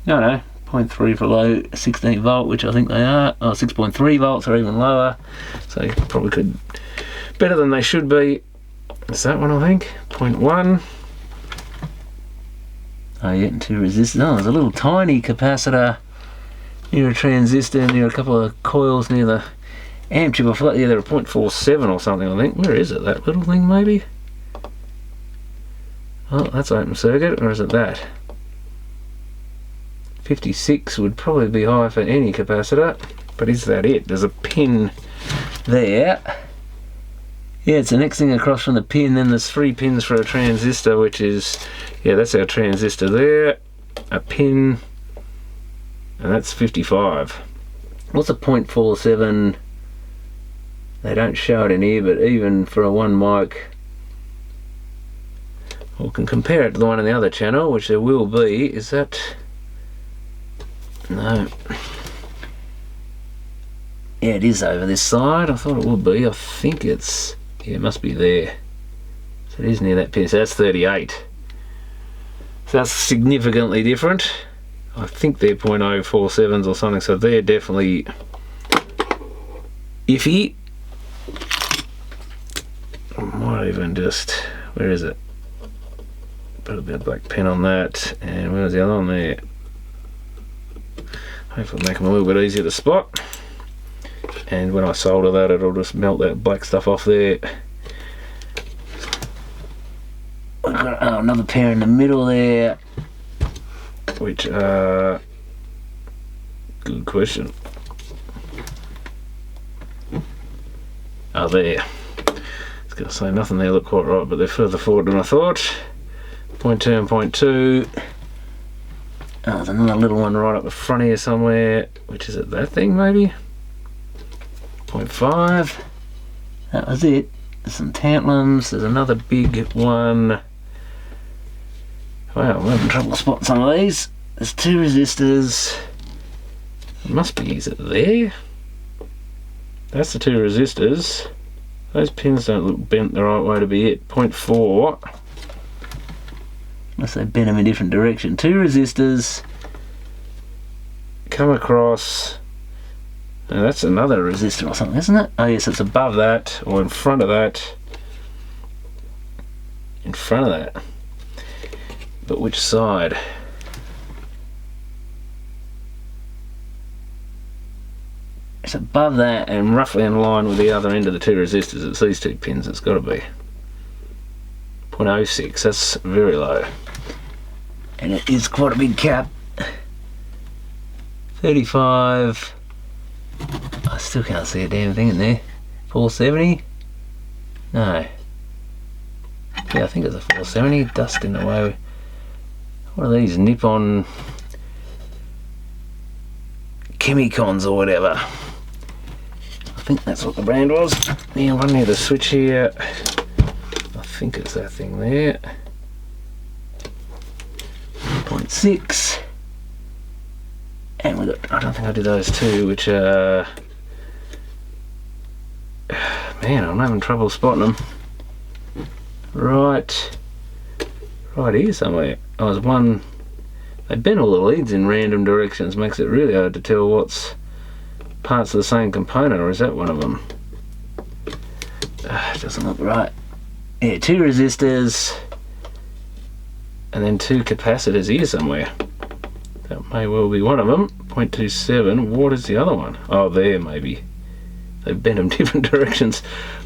No, 0.3 for low, 16 volt, which I think they are. Oh, 6.3 volts or even lower, so you probably could, better than they should be. It's that one, I think. 0.1. Oh, yeah, and two resistors. Oh, there's a little tiny capacitor near a transistor, near a couple of coils near the amp chip. I thought, yeah, they're a 0.47 or something, I think. Where is it? That little thing, maybe? Oh, that's open circuit, or is it that? 56 would probably be high for any capacitor, but is that it? There's a pin there. Yeah, it's the next thing across from the pin. Then there's 3 pins for a transistor, which is, yeah, that's our transistor there, a pin, and that's 55. What's a 0.47? They don't show it in here, but even for a 1 mic, we can compare it to the one on the other channel, which there will be. Is that, no, Yeah, it is over this side. I thought it would be. I think it's, yeah, it must be there. So it is near that pin. So that's 38. So that's significantly different. I think they're .047s or something, so they're definitely iffy. I might even just, where is it? Put a bit of black pen on that, and where's the other one there? Hopefully make them a little bit easier to spot. And when I solder that, it'll just melt that black stuff off there. I've got another pair in the middle there, which are, good question. Oh, there. I was going to say nothing there look quite right, but they're further forward than I thought. 0.2 and 0.2. Oh, there's another little one right up the front here somewhere, which is it, that thing maybe? 0.5. That was it. There's some tantalums. There's another big one. Wow, I'm having trouble spotting some of these. There's two resistors. It must be, is it there? That's the two resistors. Those pins don't look bent the right way to be it. 0.4. Unless they bent them in a different direction. Two resistors. Come across. Now that's another resistor or something, isn't it? Oh yes, it's above that, or in front of that. In front of that. But which side? It's above that and roughly in line with the other end of the two resistors. It's these two pins, it's got to be. 0.06, that's very low. And it is quite a big cap. 35. I still can't see a damn thing in there. 470? No. Yeah, I think it's a 470. Dust in the way. What are these? Nippon Chemicons or whatever. I think that's what the brand was. Yeah, one near the switch here. I think it's that thing there. 0.6. And we got, I don't think I did those two, which are, man, I'm having trouble spotting them. Right here somewhere. I was one, they bent all the leads in random directions, makes it really hard to tell what's parts of the same component, or is that one of them? It doesn't look right. Yeah, two resistors, and then two capacitors here somewhere. That may well be one of them. 0.27. What is the other one? Oh, there maybe. They've bent them different directions.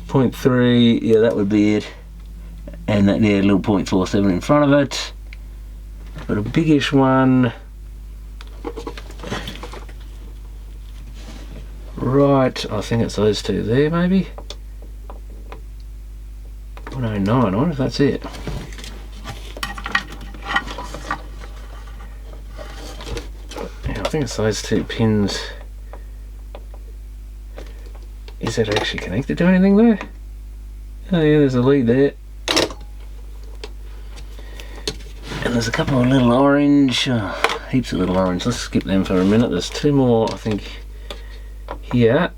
0.3. Yeah, that would be it. And that there little 0.47 in front of it. Got a biggish one. Right. I think it's those two there maybe. 109. I wonder if that's it. I think it's those two pins. Is it actually connected to anything there? Oh yeah, there's a lead there. And there's a couple of little orange, heaps of little orange. Let's skip them for a minute. There's two more, I think, here.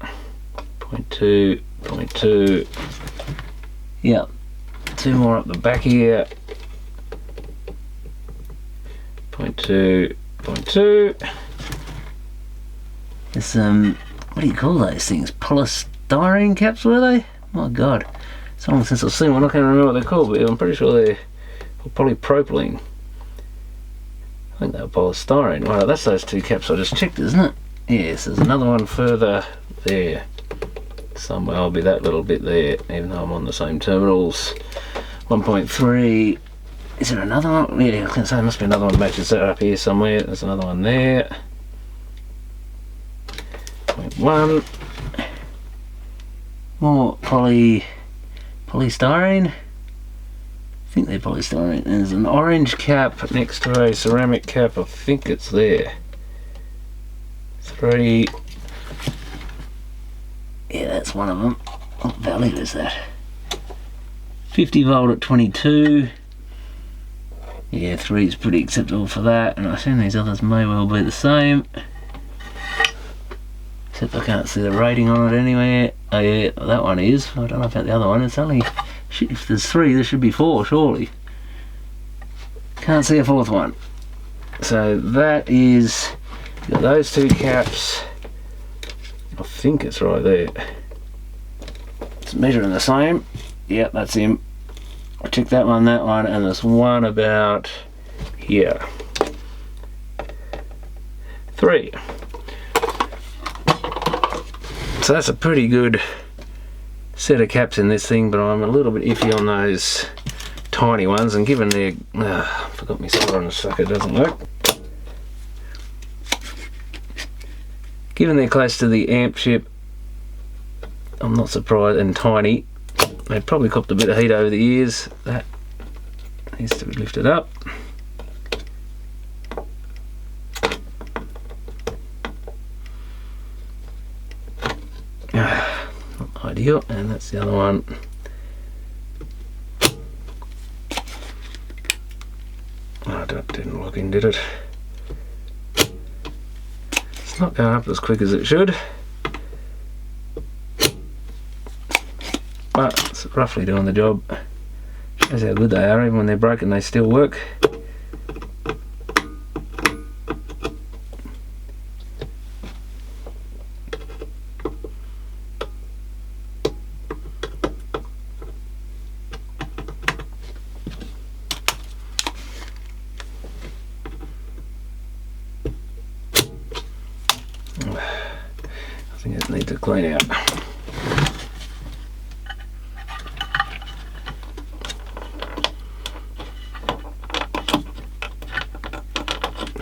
0.2, 0.2. Yeah, two more up the back here. 0.2, 0.2. There's what do you call those things? Polystyrene caps, were they? My god. So long since I've seen one, I can't remember what they're called, but I'm pretty sure they're polypropylene. I think they were polystyrene. Right, that's those two caps I just checked, isn't it? Yes, there's another one further there. Somewhere I'll be that little bit there, even though I'm on the same terminals. 1.3. Is there another one? Yeah, I can say there must be another one matches that up here somewhere. There's another one there. 0.1. More polystyrene. I think they're polystyrene. There's an orange cap next to a ceramic cap. I think it's there. 3. Yeah, that's one of them. What value is that? 50 volt at 22. Yeah, 3 is pretty acceptable for that, and I assume these others may well be the same. except I can't see the rating on it anywhere. Oh yeah, that one is. I don't know about the other one. It's only, if there's 3 there should be 4 surely. Can't see a 4th one. So that is, got those 2 caps. I think it's right there. It's measuring the same. Yep, that's him. I checked that one, and there's one about here. 3. So that's a pretty good set of caps in this thing, but I'm a little bit iffy on those tiny ones, and given they're forgot my soldering sucker doesn't work. Given they're close to the amp chip, I'm not surprised, and tiny, they probably copped a bit of heat over the years. That needs to be lifted up. Not ideal, and that's the other one. Oh, that didn't lock in, did it? It's not going up as quick as it should, but it's roughly doing the job. Shows how good they are. Even when they're broken, they still work. I think it needs to clean out. Is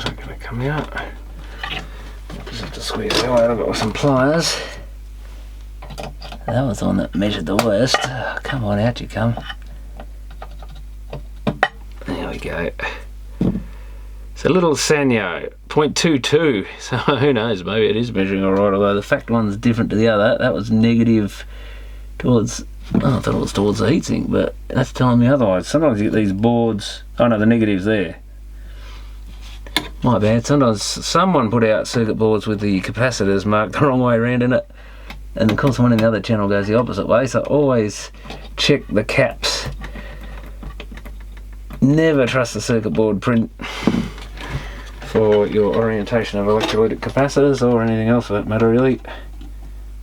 that going to come out? I'll just have to squeeze it out. I've got some pliers. That was the one that measured the worst. Oh, come on, out you come. There we go. It's a little Sanyo, 0.22, so who knows, maybe it is measuring alright, although the fact one's different to the other. That was negative towards, oh, I thought it was towards the heatsink, but that's telling me otherwise. Sometimes you get these boards, oh no, the negative's there. My bad, sometimes someone put out circuit boards with the capacitors marked the wrong way around in it, and of course one in the other channel goes the opposite way, so always check the caps. Never trust the circuit board print for your orientation of electrolytic capacitors or anything else for that matter, really.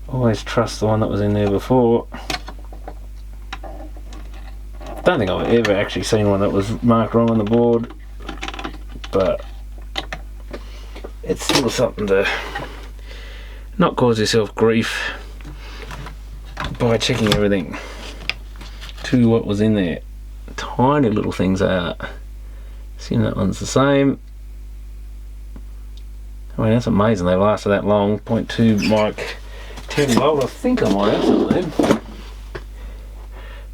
Always trust the one that was in there before. Don't think I've ever actually seen one that was marked wrong on the board, but it's still something to not cause yourself grief by checking everything to what was in there. Tiny little things are. Assume that one's the same. I mean, that's amazing they lasted that long. 0.2 mic, 10 volt. I think I might have some of them.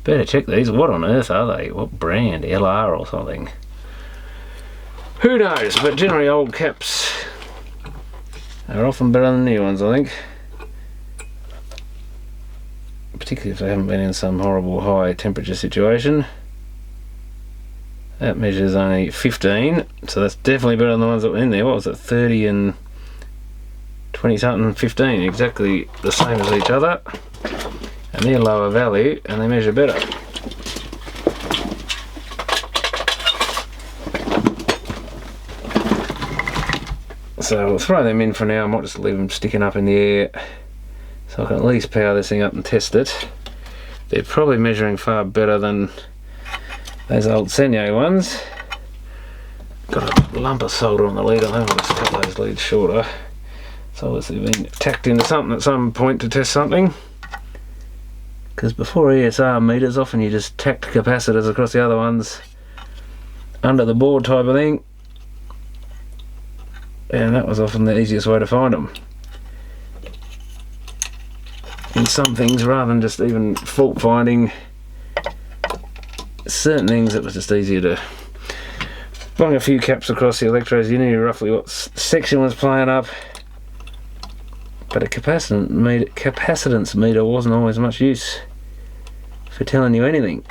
Better check these. What on earth are they? What brand? LR or something? Who knows? But generally old caps are often better than new ones, I think. Particularly if they haven't been in some horrible high temperature situation. That measures only 15, so that's definitely better than the ones that were in there. What was it, 30 and 20 something, 15, exactly the same as each other. And they're lower value and they measure better. So we'll throw them in for now. I might just leave them sticking up in the air so I can at least power this thing up and test it. They're probably measuring far better than those old Sanyo ones. Got a lump of solder on the lead. I think I'll just cut those leads shorter. It's obviously been tacked into something at some point to test something. Because before ESR meters, often you just tacked capacitors across the other ones under the board type of thing. And that was often the easiest way to find them. In some things, rather than just even fault finding, certain things it was just easier to bung a few caps across the electrodes. You knew roughly what section was playing up, but a capacitance meter wasn't always much use for telling you anything,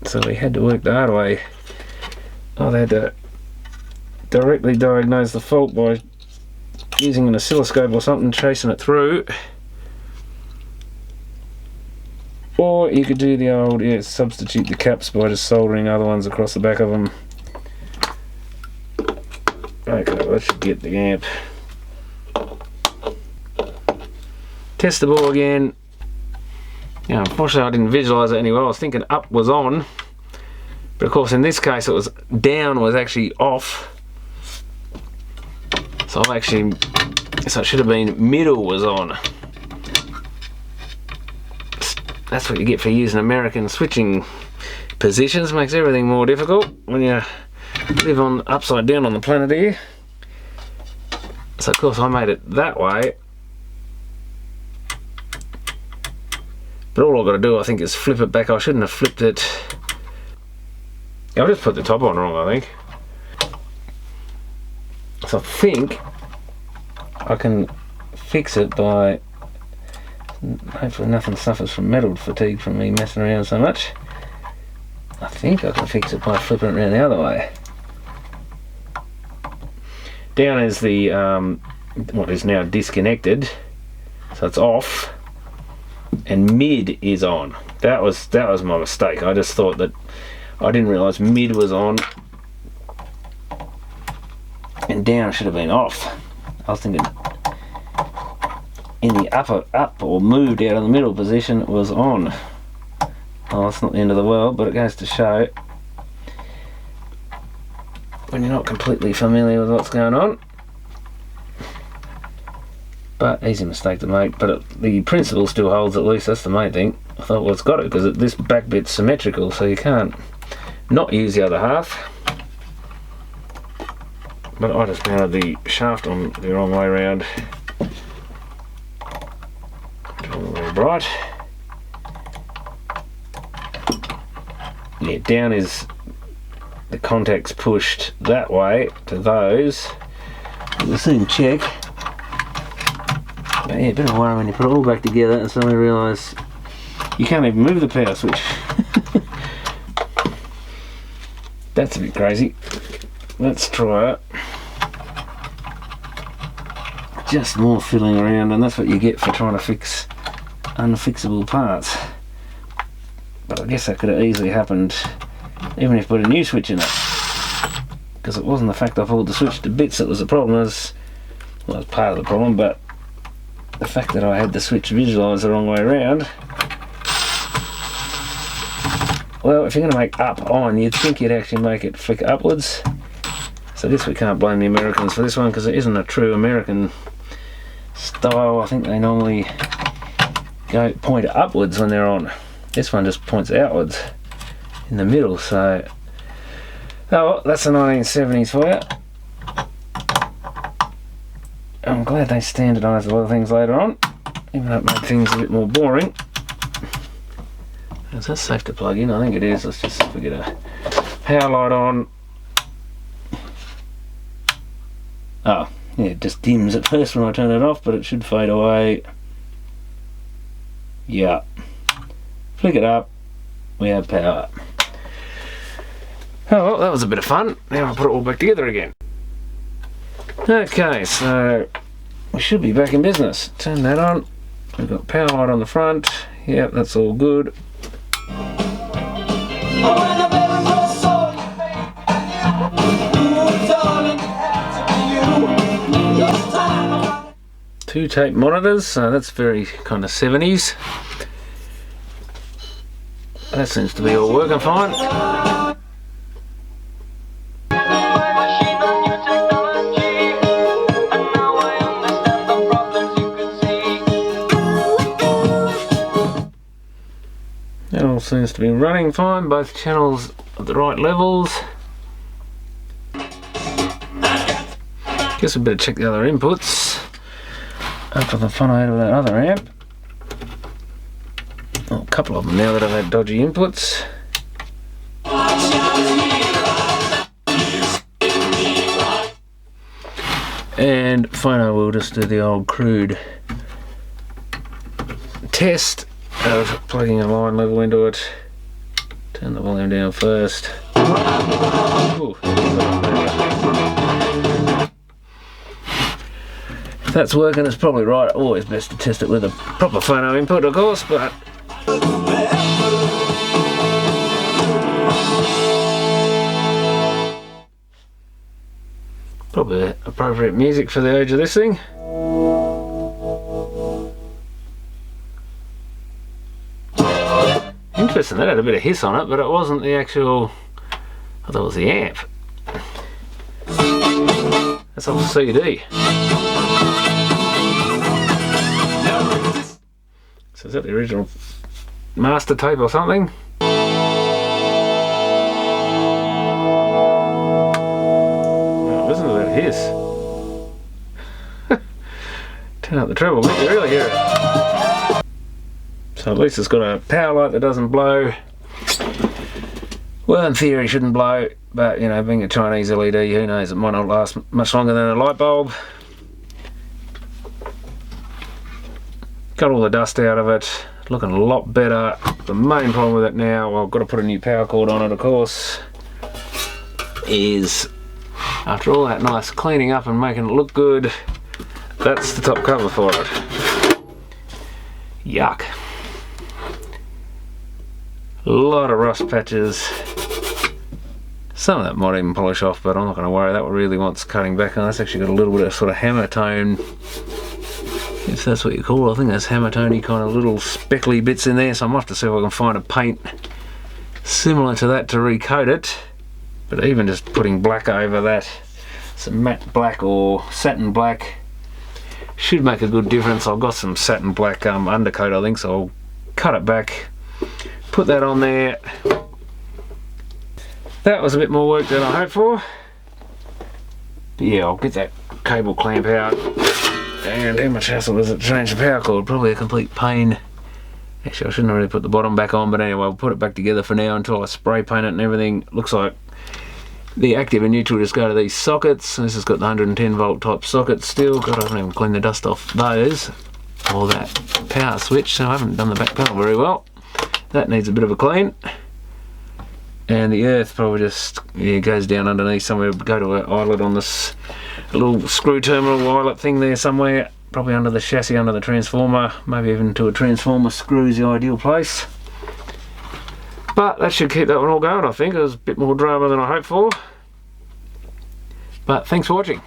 so we had to work the hard way. They had to directly diagnose the fault by using an oscilloscope or something, tracing it through. Or you could do the old, substitute the caps by just soldering other ones across the back of them. Okay, that should get the amp. Test the ball again. Now, unfortunately I didn't visualise it anyway. I was thinking up was on, but of course in this case it was down was actually off. So it should have been middle was on. That's what you get for using American switching positions. Makes everything more difficult when you live on upside down on the planet here. So of course I made it that way. But all I've got to do, I think, is flip it back. I shouldn't have flipped it. I'll just put the top on wrong, I think. So I think I can fix it by, hopefully nothing suffers from metal fatigue from me messing around so much. I think I can fix it by flipping it around the other way. Down is the what is now disconnected, so it's off, and mid is on. That was my mistake. I just thought that I didn't realise mid was on, and down should have been off. I was thinking in the up or moved out of the middle position it was on. Oh, it's not the end of the world, but it goes to show when you're not completely familiar with what's going on. But easy mistake to make, but the principle still holds, at least. That's the main thing. I thought, well, it's got it, because this back bit's symmetrical, so you can't not use the other half. But I just mounted the shaft on the wrong way around. Very bright. Yeah, down is the contacts pushed that way to those. We'll soon check. But yeah, a bit of a worry when you put it all back together and suddenly realise you can't even move the power switch. That's a bit crazy. Let's try it. Just more fiddling around, and that's what you get for trying to fix unfixable parts. But I guess that could have easily happened even if you put a new switch in it, because it wasn't the fact I pulled the switch to bits that was the problem. Well, it was part of the problem, but the fact that I had the switch visualised the wrong way around. Well, if you're going to make up on, you'd think you'd actually make it flick upwards. So I guess we can't blame the Americans for this one, because it isn't a true American style. I think they normally point upwards when they're on. This one just points outwards in the middle. So, oh well, that's the 1970s for you. I'm glad they standardised a lot of things later on, even though it made things a bit more boring. Is that safe to plug in? I think it is. Let's just get a power light on. Oh, yeah, it just dims at first when I turn it off, but it should fade away. Yeah. Flick it up, we have power. Oh well, that was a bit of fun. Now I'll put it all back together again. Okay, so we should be back in business. Turn that on. We've got power light on the front. Yep, that's all good. Two tape monitors, so that's very kind of 70s. That seems to be all working fine. That all seems to be running fine, both channels at the right levels. Guess we better check the other inputs after the fun I had with that other amp. Oh, a couple of them now that I've had dodgy inputs. And finally we'll just do the old crude test of plugging a line level into it. Turn the volume down first. Ooh. that's working, it's probably right. Always best to test it with a proper phono input, of course, but probably appropriate music for the age of this thing. Interesting, that had a bit of hiss on it, but it wasn't the actual, I thought it was the amp. That's off the CD. So is that the original master tape or something? Well, listen to that hiss. Turn up the treble, make you really hear it. So at least it's got a power light that doesn't blow. Well, in theory it shouldn't blow, but you know, being a Chinese LED, who knows, it might not last much longer than a light bulb. Got all the dust out of it, looking a lot better. The main problem with it now, well, I've got to put a new power cord on it, of course, is after all that nice cleaning up and making it look good, that's the top cover for it. Yuck. A lot of rust patches. Some of that might even polish off, but I'm not going to worry. That really wants cutting back on. That's actually got a little bit of sort of hammer tone, if that's what you call it. I think there's hammer toney kind of little speckly bits in there, so I might have to see if I can find a paint similar to that to recoat it. But even just putting black over that, some matte black or satin black, should make a good difference. I've got some satin black undercoat, I think, so I'll cut it back, put that on there. That was a bit more work than I hoped for. But yeah, I'll get that cable clamp out. And how much hassle is it to change the power cord? Probably a complete pain. Actually, I shouldn't have really put the bottom back on, but anyway, I'll put it back together for now until I spray paint it and everything. Looks like the active and neutral just go to these sockets. This has got the 110 volt type sockets still. God, I haven't even cleaned the dust off those or that power switch, so I haven't done the back panel very well. That needs a bit of a clean. And the earth probably just goes down underneath somewhere. Go to an eyelet on this little screw terminal eyelet thing there somewhere, probably under the chassis, under the transformer, maybe even to a transformer screw is the ideal place. But that should keep that one all going, I think. It was a bit more drama than I hoped for. But thanks for watching.